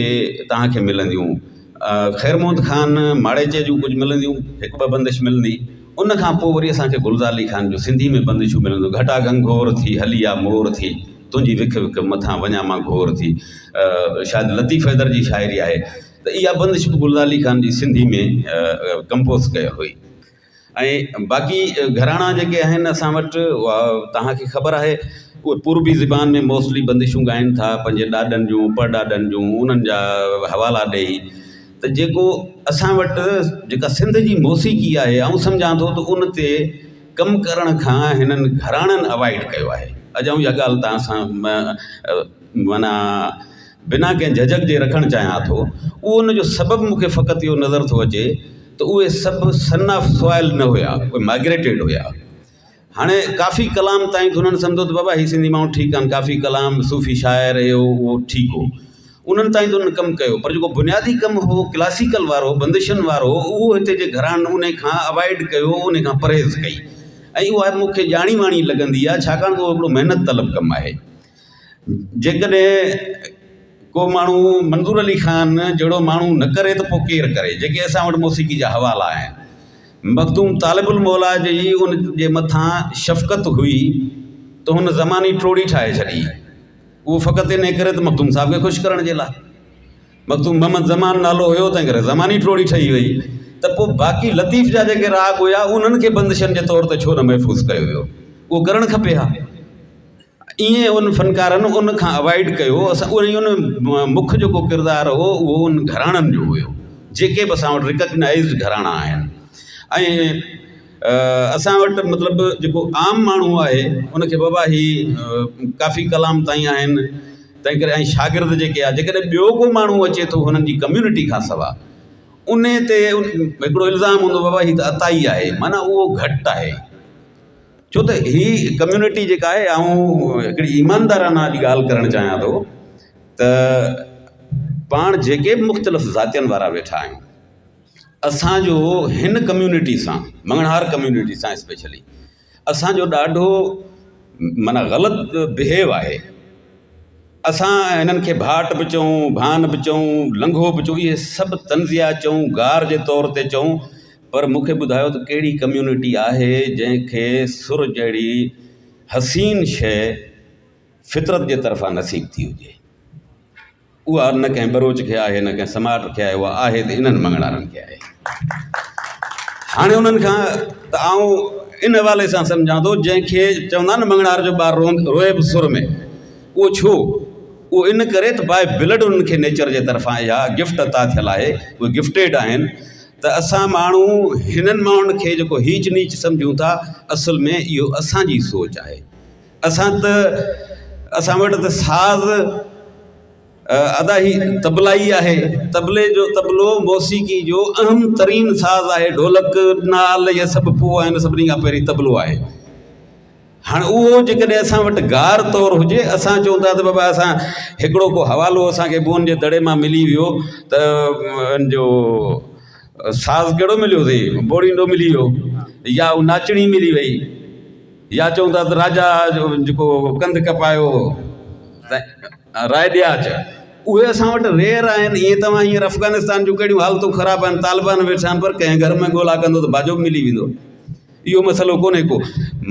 तव्हांखे मिलंदियूं। ख़ैर मोहम्मद ख़ान माड़ेचे जूं कुझु मिलंदियूं, हिकु ॿ बंदिश मिलंदी। उन खां पोइ वरी असांखे गुलजार अली खान जो सिंधी में बंदिशूं मिलंदियूं। घटा गंगोर थी, हलिया मोर थी, तुंहिंजी विख विख मथां वञा मां घोर थी, शायदि लतीफ़ हैदर जी शाइरी आहे। त इहा बंदिश बि गुलजार अली खान जी सिंधी में कंपोज़ कयल हुई। ऐं बाक़ी घराणा जेके आहिनि असां वटि, उहा तव्हांखे ख़बर आहे, उहे पूर्वी ज़बान में मोस्टली बंदिशूं ॻाइनि था, पंहिंजे ॾाॾनि जूं परॾाॾनि जूं, उन्हनि जा हवाला ॾेई। त जेको असां वटि जेका सिंध जी मौसीक़ी आहे, ऐं सम्झां थो त उन ते कमु करण खां हिननि घराणनि अवॉइड कयो आहे। अॼु इहा ॻाल्हि तव्हां सां माना बिना कंहिं झझक जे रखणु चाहियां थो। उहो उनजो सबबु मूंखे फ़क़ति इहो नज़र थो अचे त उहे सभु सन ऑफ सॉइल न हुया, उहे माइग्रेटेड हुया। हाणे काफ़ी कलाम ताईं त हुननि सम्झो त बाबा हीअ सिंधी माण्हू ठीकु आहिनि, काफ़ी कलाम सूफ़ी शाइर हुयो उहो ठीकु हो, उन्हनि ताईं त उन्हनि कमु कयो। पर जेको बुनियादी कमु हो क्लासिकल वारो, बंदिशनि वारो, उहो हिते जे घराणनि उन खां अवॉइड कयो, उन खां परहेज़ कई। ऐं उहा मूंखे ॼाणी वाणी लॻंदी आहे, छाकाणि त उहो हिकिड़ो महिनत तलब कमु आहे। जेकॾहिं को माण्हू मंज़ूर अली ख़ान जहिड़ो माण्हू न करे त पोइ केरु करे। जेके असां वटि मौसीक़ी जा हवाला आहिनि, मखदूम तालिबुल मौला जी उन जे मथां शफ़क़त हुई त हुन ज़मानी ट्रोड़ी ठाहे छॾी। उहो फ़क़ति इन करे त मखदूम साहिब खे ख़ुशि करण जे लाइ। मखदूम मोहम्मद ज़मान नालो हुयो, तंहिं करे ज़मानी ट्रोड़ी ठही वई। त पोइ बाक़ी लतीफ़ जा जेके राग हुया उन्हनि खे बंदिशनि जे तौर ते छो न महफ़ूज़ कयो वियो? उहो करणु खपे हा। ईअं उन फ़नकारनि उन खां अवॉइड कयो। असां उन मुख्य जेको किरदारु हो उहो उन घराणनि जो हुयो, जेके बि असां वटि रिकग्नाइज़्ड घराणा आहिनि। ऐं असां वटि मतिलबु जेको आम माण्हू आहे उनखे बाबा ही काफ़ी कलाम ताईं आहिनि, तंहिं करे ऐं शागिर्द जेके आहे, जेकॾहिं ॿियो को माण्हू अचे थो हुननि जी कम्यूनिटी खां सवाइ, उन ते हिकिड़ो इल्ज़ाम हूंदो बाबा हीअ त अताई आहे, माना उहो घटि आहे। छो त ही कम्यूनिटी जेका आहे, ऐं हिकिड़ी ईमानदाराना जी ॻाल्हि करणु चाहियां थो त पाण जेके बि मुख़्तलिफ़ ज़ातियुनि वारा वेठा आहियूं, असांजो हिन कम्यूनिटी सां, मंगणहार कम्यूनिटी सां स्पेशली असांजो ॾाढो माना ग़लति बिहेव आहे। असां हिननि खे भाट बि चऊं, भान बि चऊं, लंघो बि चऊं, इहे सभु तंज़िया चऊं, गार जे तौर ते चऊं, पर मूंखे ॿुधायो त कहिड़ी कम्यूनिटी आहे जंहिंखे सुर जहिड़ी हसीन शइ फितरत जे तरफ़ां नसीब थी हुजे। उहा न कंहिं बरोच खे आहे, न कंहिं समाट खे आहे, उहा आहे त इन्हनि मंगणारनि खे आहे। हाणे उन्हनि खां त आउं इन हवाले सां सम्झां थो, जंहिंखे चवंदा न मंगणार जो ॿारु रोए बि सुर में, उहो छो? उहो इन करे त बाय ब्लड उन्हनि खे नेचर जे तरफ़ां इहा गिफ्ट अता थियल आहे, उहे गिफ्टेड आहिनि। त असां माण्हू हिननि माण्हुनि खे जेको हीच नीच सम्झूं था, असल में इहो असांजी सोच आहे। असां वटि त साज़ अदाही तबला ई आहे। तबलो मौसीक़ी जो अहम तरीन साज़ आहे। ढोलक, नाल, इहे सभु पोइ आहिनि, सभिनी खां पहिरीं तबलो आहे। हाणे उहो जेकॾहिं असां वटि गार तौरु हुजे, असां चऊं था त बाबा असां हिकिड़ो को हवालो असांखे बोन जे दड़े मां मिली वियो त जो साज़ कहिड़ो मिलियोसीं, बोड़ींडो मिली वियो, या उहा नाचणी मिली वई, या चऊं था त राजा जो जेको कंध कपायो राय ॾियाच, उहे असां वटि रेयर आहिनि। ईअं तव्हां हींअर अफ़गानिस्तान जूं कहिड़ियूं हालतूं ख़राबु आहिनि, तालिबान वेठा आहिनि, पर कंहिं घर में ॻोल्हा कंदो त बाजो बि मिली वेंदो। इहो मसइलो कोन्हे को।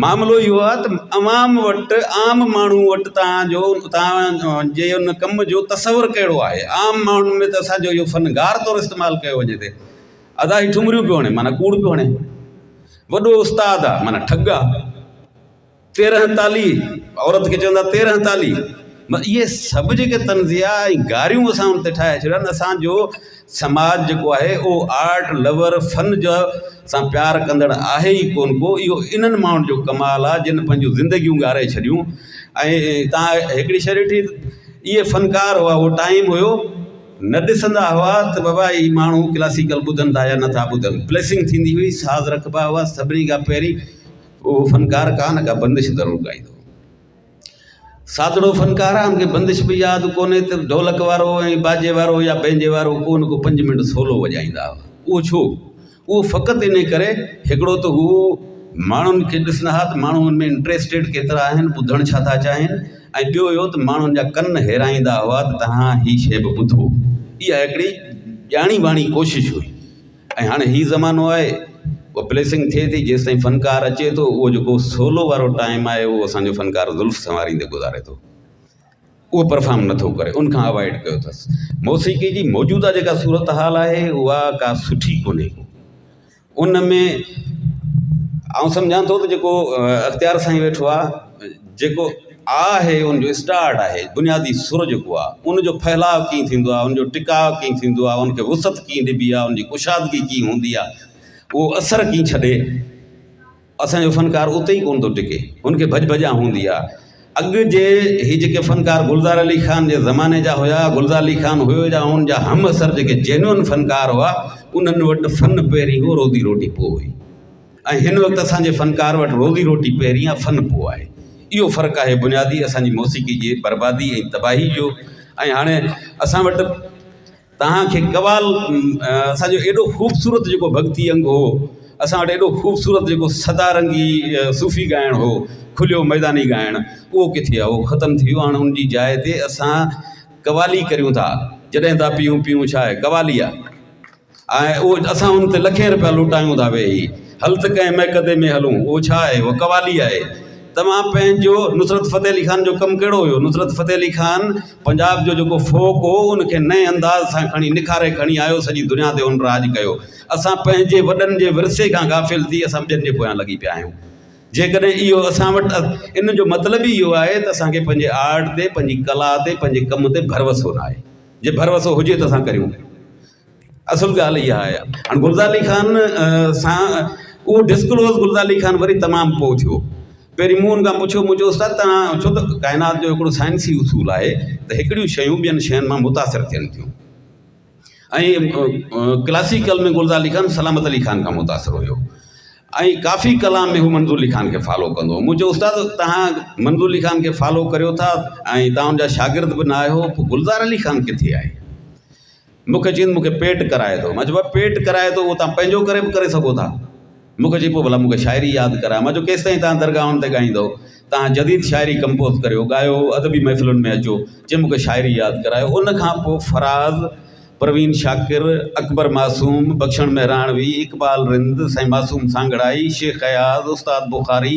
मामिलो इहो आहे त अवाम वटि, आम माण्हू वटि तव्हां जे उन कम जो तसवुरु कहिड़ो आहे। आम माण्हुनि में त असांजो इहो फ़नगार तौरु इस्तेमालु कयो वञे थो। अदाही ठुमरियूं पियो हणे, माना कूड़ पियो हणे। वॾो उस्तादु आहे, माना ठग आहे। 13 ताली, औरत खे चवंदा 13 ताली, इहे सभु जेके तंज़िया ऐं गारियूं असां उन ते ठाहे छॾिया आहिनि। असांजो समाज जेको आहे उहो आर्ट लवर फन जो सां प्यारु कंदड़ आहे ई कोन को। इहो इन्हनि माण्हुनि जो कमाल आहे जिन पंहिंजूं ज़िंदगियूं ॻारे छॾियूं। ऐं तव्हां हिकिड़ी शइ ॾिठी, इहे फ़नकार हुआ, उहो टाइम हुयो न ॾिसंदा हुआ त बाबा ही माण्हू क्लासिकल ॿुधनि था या नथा ॿुधनि। ब्लेसिंग थींदी हुई, साज़ रखिबा हुआ, सभिनी खां पहिरीं उहो फ़नकार का न का बंदिश ज़रूरु ॻाईंदो। सादड़ो फ़नकार आहे, उनखे बंदिश बि यादि कोन्हे त ढोलक वारो ऐं बाजे वारो या बैंजे वारो को न को 5 मिंट सोलो वॼाईंदा हुआ। उहो छो? उहो फ़क़ति इन करे हिकिड़ो त हू माण्हुनि खे ॾिसंदा हुआ त माण्हू उन में इंट्रस्टेड केतिरा आहिनि, ॿुधणु छा था चाहिनि। ऐं ॿियो इहो त माण्हुनि जा कन हेराईंदा हुआ त तव्हां हीअ शइ बि ॿुधो। इहा हिकिड़ी ॼाणी बाणी कोशिशि हुई। ऐं हाणे हीउ ज़मानो आहे, उहा ब्लेसिंग थिए थी, जेसि ताईं फ़नकार अचे थो उहो जेको सोलो वारो टाइम आहे उहो असांजो फ़नकार ज़ुल्फ़ संवारींदे गुज़ारे थो, उहो परफॉर्म नथो करे, उनखां अवॉइड कयो अथसि। मौसीक़ी जी मौजूदा जेका सूरत हाल आहे उहा का सुठी कोन्हे को। उन में आउं सम्झां थो त जेको अख़्तियार साईं वेठो आहे, जेको आहे उनजो स्टार्ट आहे, बुनियादी सुर जेको आहे उनजो फैलाव कीअं थींदो आहे, उनजो टिकाव कीअं थींदो आहे, उनखे वुसत कीअं ॾिबी आहे, उनजी कुशादगी कीअं हूंदी आहे, उहो असरु कीअं छॾे। असांजो फ़नकार उते ई कोन थो टिके, उनखे भॼ हूंदी आहे। अॻु जे ही जेके फ़नकार गुलज़ार अली ख़ान जे ज़माने जा हुया, गुलज़ार अली ख़ान हुयो या उनजा हम असर जेके जेन्युइन फ़नकार हुआ, उन्हनि वटि फ़न पहिरीं हो, रोज़ी रोटी पोइ हुई। ऐं हिन वक़्तु असांजे फ़नकार वटि रोज़ी रोटी पहिरीं आहे, फ़न पोइ आहे। इहो फ़र्क़ु आहे बुनियादी असांजी मौसीक़ी जी बर्बादी ऐं तबाही जो। ऐं हाणे असां वटि तव्हांखे कवाल, असांजो एॾो ख़ूबसूरत जेको भक्ति अंग हो, असां वटि एॾो ख़ूबसूरत जेको सदारंगी सूफ़ी ॻाइणु हो, खुलियो मैदानी ॻाइणु, उहो किथे आहे? उहो ख़तमु थी वियो। हाणे उनजी जाइ ते असां कवाली करियूं था। जॾहिं था पियूं छा आहे? कवाली आहे। ऐं उहो असां उन ते लखें रुपया लुटायूं था वेही, हल त कंहिं महकदे में हलूं, उहो छा आहे? उहो कवाली आहे। तव्हां पंहिंजो नुसरत फ़तेह अली ख़ान जो कमु कहिड़ो हुयो? नुसरत फ़तेह अली ख़ान पंजाब जो जेको फ़ोक हो उनखे नए अंदाज़ सां खणी निखारे खणी आयो, सॼी दुनिया ते उन राज कयो। असां पंहिंजे वॾनि जे विरसे खां गाफ़िल थी असां ॿियनि जे पोयां लॻी पिया आहियूं। जेकॾहिं इहो असां वटि, इन जो मतिलबु ई इहो आहे त असांखे पंहिंजे आर्ट ते, पंहिंजी कला ते, पंहिंजे कम ते भरवसो न आहे। जे भरवसो हुजे त असां करियूं। असुलु ॻाल्हि इहा आहे। हाणे गुलज़ार अली ख़ान सां उहो डिस्क्लोज़ गुलज़ार अली ख़ान वरी तमामु पोइ थियो। पहिरीं मूं हुनखां पुछियो, मुंहिंजो उस्ताद तव्हां, छो त काइनात जो हिकिड़ो साइंसी उसूल आहे त हिकिड़ियूं शयूं ॿियनि शयुनि मां मुतासिर थियनि थियूं। ऐं क्लासिकल में गुलज़ार अली ख़ान सलामत अली ख़ान खां मुतासिर हुयो, ऐं काफ़ी कलाम में हू मंज़ूर अली ख़ान खे फॉलो कंदो हो। मुंहिंजो उस्ताद, तव्हां मंज़ूर अली ख़ान खे फॉलो करियो था ऐं तव्हां उनजा शागिर्द बि न आहियो, पोइ गुलज़ार अली ख़ान किथे आहे? मूंखे चवंदो मूंखे पेट कराए थो। मां चयो पेट कराए थो, उहो तव्हां पंहिंजो करे बि करे सघो था। मूंखे चई पोइ भला मूंखे शाइरी यादि कराए। मां चयो केसि ताईं तव्हां दरगाहुनि ते ॻाईंदो? तव्हां जदीद शाइरी कंपोज़ करियो, ॻायो, अदबी महफ़िलुनि में अचो। चई मूंखे शाइरी यादि करायो। उनखां पोइ फराज़, परवीन शाकिर, अकबर मासूम, बख्शण मेहराणवी, इक़बाल रिंद, साईं मासूम सांगड़ाई, शेख अयाज़, उस्ताद बुखारी,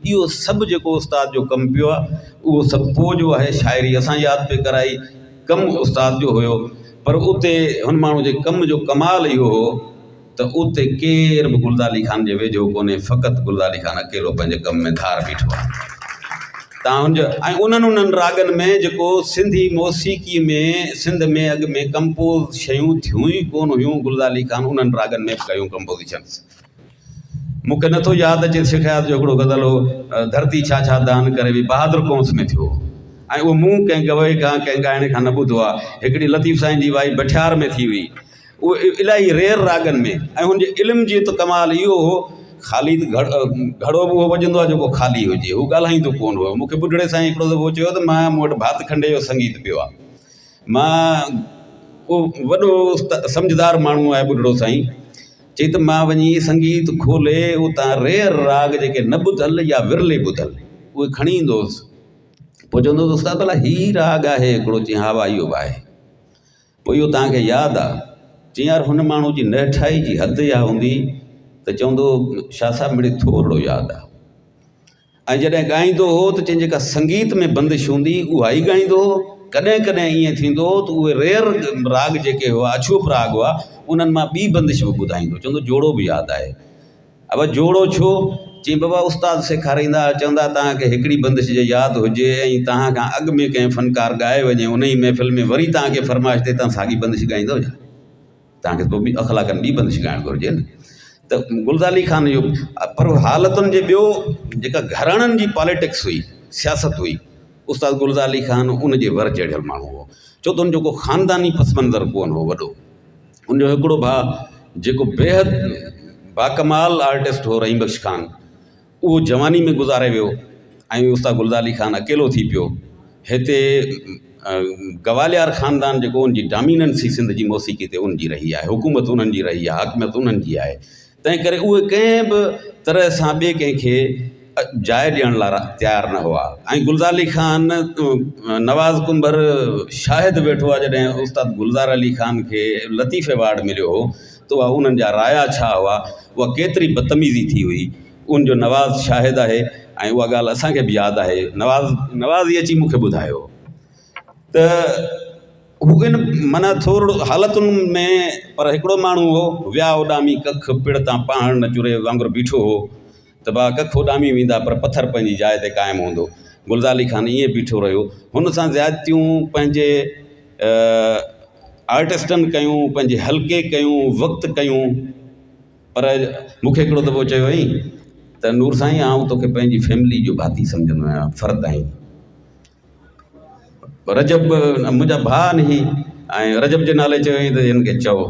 इहो सभु जेको उस्ताद जो कमु पियो आहे उहो सभु पोइ जो आहे। शाइरी असां यादि पे कराई, कमु उस्ताद जो हुयो। पर उते हुन माण्हू जे कम जो कमाल इहो हो त उते केरु बि गुलज़ार अली ख़ान जे वेझो कोन्हे, फ़क़ति गुलज़ार अली ख़ान अकेलो पंहिंजे कम में धार बीठो आहे। तव्हां हुनजो ऐं उन्हनि रागनि में जेको सिंधी मौसीक़ी में, सिंध में अॻु में कंपोज़ शयूं थियूं ई कोन हुयूं, गुलज़ार अली ख़ान उन्हनि रागनि में कयूं कंपोज़िशन्स। मूंखे नथो यादि अचे शिकायत जो हिकिड़ो गज़ल हो, धरती छा छा दान करे बि बहादुर कौंस में थियो, ऐं उहो मूं कंहिं गवई खां, कंहिं ॻाइणे खां न ॿुधो आहे। हिकिड़ी लतीफ़ साईं जी वाई बठियार में थी हुई, उहो इलाही रेर रागनि में। ऐं हुनजे इल्म जी त कमाल इहो हो, ख़ाली त घड़ो बि उहो वॼंदो आहे जेको ख़ाली हुजे, हू ॻाल्हाईंदो कोन हुयो। मूंखे ॿुढड़े साईं हिकिड़ो दफ़ो चयो त मां, मूं वटि भात खंडे जो संगीत पियो आहे। मां, उहो वॾो सम्झदार माण्हू आहे ॿुढड़ो साईं, चई त मां वञी संगीत खोले उतां रेर राग जेके न ॿुधल या विरले ॿुधल उहे खणी ईंदो हुउसि। पोइ चवंदो हुउसि उस्ताद भला हीउ राग आहे हिकिड़ो? चई हा भाई इहो बि आहे। पोइ इहो तव्हांखे यादि आहे? चई यार हुन माण्हू जी नेठाई जी हद या हूंदी त चवंदो शाह साहिबु मिड़ई थोरो यादि आहे। ऐं जॾहिं ॻाईंदो हो त चई जेका संगीत में बंदिश हूंदी उहा ई ॻाईंदो हो। कॾहिं कॾहिं ईअं थींदो हो त उहे रेर राग जेके हुआ, अछूप राग हुआ, उन्हनि मां ॿी बंदिश बि ॿुधाईंदो। चवंदो जोड़ो बि यादि आहे। अब जोड़ो छो? चई बाबा उस्ताद सेखारींदा चवंदा तव्हांखे हिकिड़ी बंदिश जो यादि हुजे ऐं तव्हां खां अॻु में कंहिं फ़नकार ॻाए वञे उन ई महफ़िल में वरी तव्हांखे फरमाइश थिए तव्हां साॻी बंदिश ॻाईंदव छा? तव्हांखे पोइ बि अख़लाक़नि ॿी बंदिश ॻाइणु घुरिजे न। त गुलज़ार अली ख़ान जो पर हालतुनि जे ॿियो जेका घराणनि जी पॉलिटिक्स हुई, सियासत हुई, उस्ताद गुलज़ार अली ख़ान उन जे वर चढ़ियल माण्हू हो। छो त उनजो को ख़ानदानी पस मंज़र कोन हो वॾो। उनजो हिकिड़ो भाउ जेको बेहद बाकमाल आर्टिस्ट हो रहीम बख्श ख़ान, उहो जवानी में गुज़ारे वियो ऐं उस्ताद गुलज़ार अली ख़ान अकेलो थी पियो। हिते गवालियार ख़ानदान जेको उनजी डोमिनेंसी सिंध जी मौसीक़ी ते उनजी रही आहे, हुकूमत उन्हनि जी रही आहे, हाकमियत उन्हनि जी आहे। तंहिं करे उहे कंहिं बि तरह सां ॿिए कंहिंखे जाइ ॾियण लाइ तयारु न हुआ। ऐं गुलज़ार अली ख़ान नवाज़ कुंभर शाहिद वेठो आहे जॾहिं उस्ताद गुलज़ार अली ख़ान खे लतीफ़ अवार्ड मिलियो हो त उहा उन्हनि जा राया छा हुआ, उहा केतिरी बदतमीज़ी थी हुई, उनजो नवाज़ शाहिद आहे। ऐं उहा ॻाल्हि असांखे बि यादि आहे, नवाज़ ई अची मूंखे ॿुधायो त हू इन माना थोरो हालतुनि में, पर हिकिड़ो माण्हू हो विया उॾामी कख पिड़ तां पाण न चुरे वांगुरु बीठो हो त भाउ कख उॾामी वेंदा पर पथर पंहिंजी जाइ ते क़ाइमु हूंदो। गुलज़ार अली ख़ान ईअं बीठो रहियो, हुन सां ज़्यादतियूं पंहिंजे आर्टिस्टनि कयूं, पंहिंजे हल्के कयूं, वक़्तु कयूं। पर मूंखे हिकिड़ो दफ़ो चयो हुई त नूर साईं आउं तोखे पंहिंजी फैमिली जो भाती सम्झंदो आहियां, फ़र्द आहीं। रजब मुंहिंजा भाउ आहिनि ऐं रजब जे नाले चयो त हिन खे चओ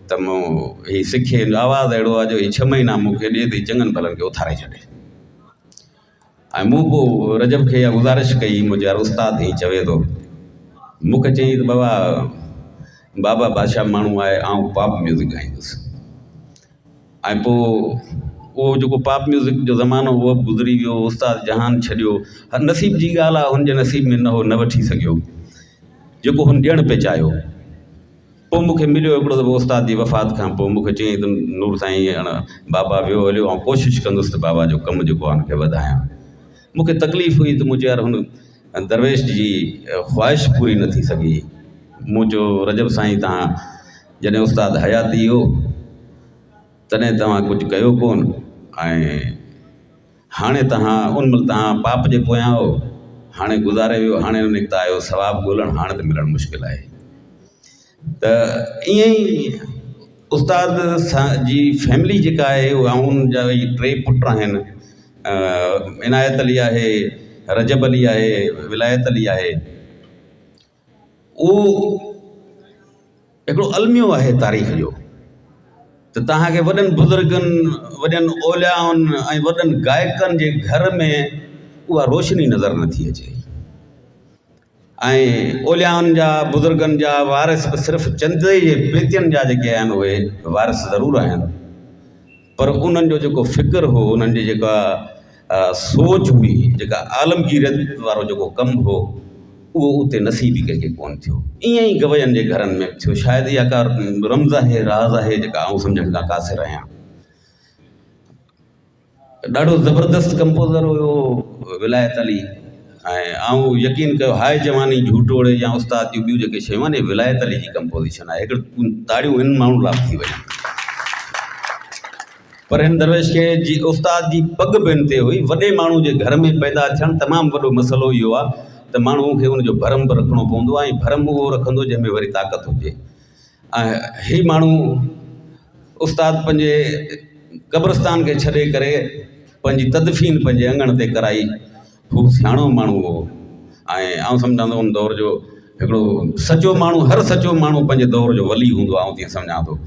त मूं हीउ सिखे, आवाज़ु अहिड़ो आहे जो हीउ 6 महीना मूंखे ॾिए त चङनि भलनि खे उथारे छॾे। ऐं मूं पोइ रजब खे इहा गुज़ारिश कई, मुंहिंजो यार उस्ताद हीउ चवे थो, मूंखे चई त बाबा बादशाह माण्हू आहे, आउं पॉप म्यूज़िक ॻाईंदुसि। ऐं पोइ उहो जेको पॉप म्यूज़िक जो ज़मानो उहो बि गुज़री वियो, उस्ताद जहान छॾियो। हर नसीब जी ॻाल्हि आहे, हुनजे नसीब में न हो, न वठी सघियो जेको हुन ॾियणु पिए चाहियो। पोइ मूंखे मिलियो हिकिड़ो दफ़ो उस्ताद जी वफ़ात खां पोइ, मूंखे चई त नूर साईं बाबा वियो हलियो, ऐं कोशिशि कंदुसि त बाबा जो कमु जेको आहे हुनखे वधायां। मूंखे तकलीफ़ हुई त मुंहिंजो यार हुन दरवेश जी ख़्वाहिश पूरी न थी सघी। मुंहिंजो रजब साईं तव्हां जॾहिं उस्ताद हयाती हो तॾहिं तव्हां कुझु कयो कोन, ऐं हाणे तव्हां उन महिल तव्हां पाप जे पोयां हो, हाणे गुज़ारे वियो, हाणे निकिता आहियो सवाबु ॻोल्हणु, हाणे त मिलणु मुश्किल आहे। त ईअं ई उस्ताद सां जी फैमिली जेका आहे उहा, उनजा 3 पुट आहिनि, इनायत अली आहे, रजब अली आहे, विलायत अली आहे। उहो हिकिड़ो अलमियो आहे तारीख़ जो त तव्हांखे वॾनि बुज़ुर्गनि, वॾनि औलियाउनि ऐं वॾनि गायकनि जे घर में उहा रोशनी नज़र नथी अचे। ऐं औलियाउनि जा, बुज़ुर्गनि जा वारिस बि सिर्फ़ु चंद जे पेतियुनि जा जेके आहिनि उहे वारिस ज़रूरु आहिनि, पर उन्हनि जो जेको फ़िक्र हो, उन्हनि जी जेका सोच हुई, जेका आलमगीरत वारो जेको कमु हो, उहो उते नसीबी कंहिंखे कोन थियो। ईअं ई गवयनि जे घरनि में थियो। शायदि इहा का रमज़ आहे, राज़ आहे जेका आउं सम्झण खां क़ासिर आहियां। ॾाढो ज़बरदस्त कंपोज़र हुयो विलायत अली, ऐं आउं यकीन कयो हाय जवानी झूटोड़े या उस्ताद जूं ॿियूं जेके शयूं आहिनि, विलायत अली जी कंपोज़िशन आहे। हिकिड़ो ताड़ियूं हिन माण्हू लाइ थी वञनि। पर हिन दरवेश खे जी उस्ताद जी पग ॿियनि ते हुई। वॾे माण्हू जे घर में पैदा थियणु तमामु वॾो मसइलो इहो आहे त माण्हू खे हुनजो भरम बि रखिणो पवंदो आहे, ऐं भरम उहो रखंदो जंहिंमें वरी ताक़त हुजे। ऐं हीउ माण्हू उस्ताद पंहिंजे क़ब्रस्तान खे छॾे करे पंहिंजी तदफ़ीन पंहिंजे अङण ते कराई। हू सियाणो माण्हू हो, ऐं आउं सम्झां थो उन दौर जो हिकिड़ो सचो माण्हू, हर सचो माण्हू पंहिंजे दौर जो वली हूंदो आहे, आउं तीअं सम्झां थो।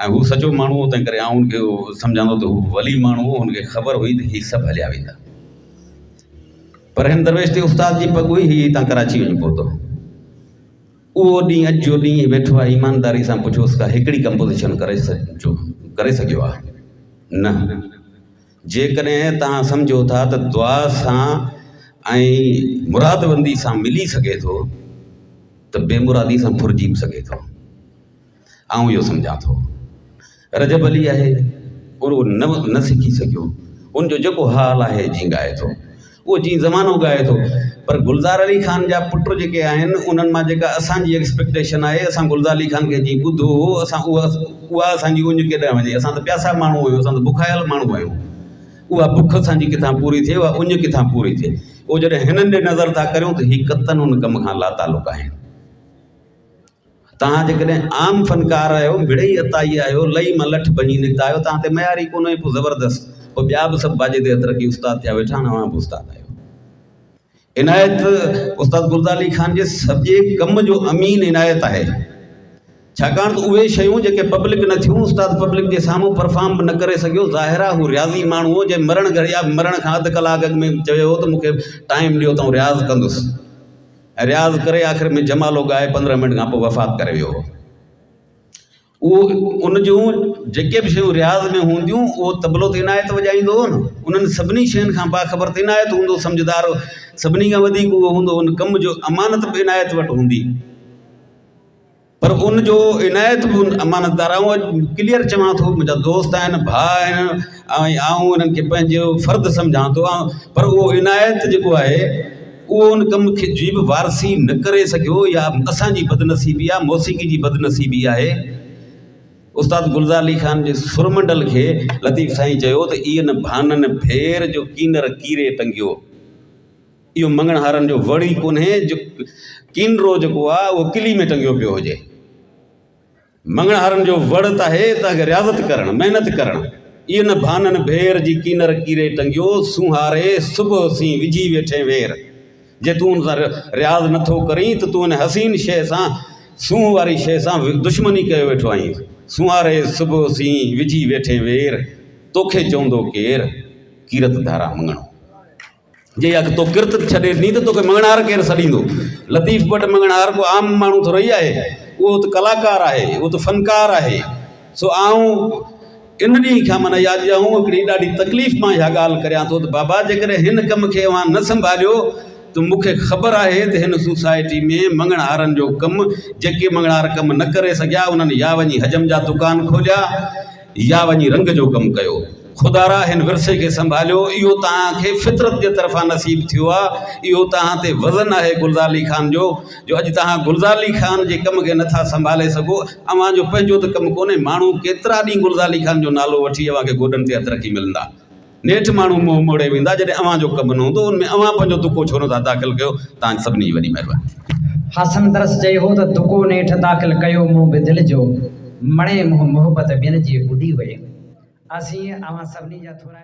ऐं हू सचो माण्हू हो, तंहिं करे आउं उनखे सम्झां थो त हू वली माण्हू हो, हुनखे ख़बर हुई त हीअ सभु हलिया वेंदा। पर हिन दरवेश ते उस्ताद जी पग हुई, हीअ हितां कराची वञी पहुतो। उहो ॾींहुं अॼु जो ॾींहुं वेठो आहे, ईमानदारी सां पुछोसि का हिकिड़ी कंपोज़िशन करे सघियो आहे? न। जेकॾहिं तव्हां सम्झो था त दुआ सां ऐं मुरादबंदी सां मिली सघे थो त बेमुरादी सां फुरिजी बि सघे थो। आउं इहो सम्झां थो। रजब अली आहे, उहो न सिखी सघियो, उनजो जेको हाल आहे जीअं ॻाए थो उहो जीअं ज़मानो ॻाए थो। पर गुलज़ार अली ख़ान जा पुट जेके आहिनि, उन्हनि मां जेका असांजी एक्सपेक्टेशन आहे, असां गुलज़ार अली ख़ान खे जीअं ॿुधो असां उहा असांजी उञ केॾांहुं वञे। असां त प्यासा माण्हू आहियूं, असां त बुखायल माण्हू आहियूं। उहा बुख असांजी किथां पूरी थिए, उहा उञ किथां पूरी थिए। उहो जॾहिं हिननि ॾे नज़र था करियूं त हीअ कतन उन कम खां लातालुक आहिनि। तव्हां जेकॾहिं आम फनकार आहियो, मिड़ई अताई आहियो, लई मां लठ बणी निकिता आहियो, तव्हां ते मयारी कोन्हे, पोइ ज़बरदस्त पोइ ॿिया बि सभु बाजे ते तरक़ी उस्ताद थिया वेठा आहिनि, अवां बि उस्ताद आहियो। इनायत उस्ताद गुलज़ार अली ख़ान जे सॼे कम जो अमीन इनायत आहे, छाकाणि त उहे शयूं जेके पब्लिक न थियूं, उस्ताद पब्लिक जे साम्हूं परफॉर्म बि न करे सघियो। ज़ाहिर आहे हू रियाज़ी माण्हू हो, जंहिं मरण घड़िया मरण खां अधु कलाक अॻु में चयो हो त मूंखे टाइम ॾियो त रियाज़ कंदुसि, ऐं रियाज़ करे आख़िर में जमालो ॻाए 15 मिंट खां पोइ वफ़ात करे वियो हो। उन जूं जेके बि शयूं रियाज़ में हूंदियूं उहो तबलो त इनायत वॼाईंदो हो न, उन्हनि सभिनी शयुनि खां बाख़बर त इनायत हूंदो, सम्झदार सभिनी खां वधीक उहो हूंदो, उन कम जो अमानत बि इनायत वटि हूंदी। पर उन जो इनायत बि अमानतदार, ऐं क्लियर चवां थो, मुंहिंजा दोस्त आहिनि, भाउ आहिनि, ऐं आऊं उन्हनि खे पंहिंजो फ़र्ज़ु सम्झां थो, पर उहो इनायत जेको आहे उहो उन कम खे जी बि वारसी न करे सघियो, या असांजी बदनसीबी आहे, मौसीक़ी जी बदनसीबी आहे। उस्ताद गुलज़ार अली ख़ान जे सुरमंडल खे लतीफ़ साईं चयो त इहे भाननि भेर जो कीनर कीरे टंगियो, इहो मंगणहारनि जो वड़ ई कोन्हे जो कीनरो जेको आहे उहो किली में टंगियो पियो हुजे। मंगणहारनि जो वड़ त आहे तव्हांखे रियाज़त करणु, महिनत करणु। इहे भाननि भेर जी कीनर कीरे टंगियो, सुहारे सुबुह सी विझी वेठे वेर। जे तूं हुन सां रियाज़ नथो करीं त तूं हुन हसीन शइ सां, सूंह वारी शइ सां दुश्मनी कयो वेठो आहीं। सुहारे सुबुह सी विझी वेठे वेर, तोखे चवंदो केरु कीरत धारा मंगणो। जे अॻु तो किरत छॾे ॾिनी त तोखे मंगणहार केरु सॾींदो। लतीफ़ वटि मंगणहार को आम माण्हू थोरी आहे, उहो त कलाकार आहे, उहो त फ़नकार आहे। सो आऊं इन ॾींहं खां माना यादि ॾियाऊं, हिकिड़ी ॾाढी तकलीफ़ मां इहा ॻाल्हि करियां थो त बाबा जेकॾहिं हिन कम खे अवां न संभालियो त मूंखे ख़बर आहे त हिन सोसाइटी में मंगणहारनि जो कमु, जेके मंगणहार कमु न करे सघिया उन्हनि या वञी हजम जा दुकान खोलिया या वञी रंग जो कमु कयो। ख़ुदारा हिन विरसे खे संभालियो, इहो तव्हांखे फितरत जे तरफ़ां नसीबु थियो आहे। इहो तव्हां ते वज़न आहे गुलज़ार अली ख़ान जो अॼु तव्हां गुलज़ार अली ख़ान जे कम खे नथा संभाले सघो। अव्हां जो पंहिंजो त कमु कोन्हे, माण्हू केतिरा ॾींहं गुलज़ार अली ख़ान जो नालो वठी अव्हां खे गोॾनि ते हथ रखी मिलंदा। नेठि माण्हू मुंहुं मोड़े वेंदा जॾहिं अव्हां जो कमु न हूंदो, उनमें अव्हां पंहिंजो तुको छो नथा दाख़िल कयो। तव्हां सभिनी जी वॾी महिरबानी।
हसन दरस चयो हो त तुको नेठि दाख़िल कयो मुंहुं बि दिलि जो, मणे मुंहुं मोहबत ॿियनि जी ॿुधी वई। असीं अव्हां सभिनी जा थोरा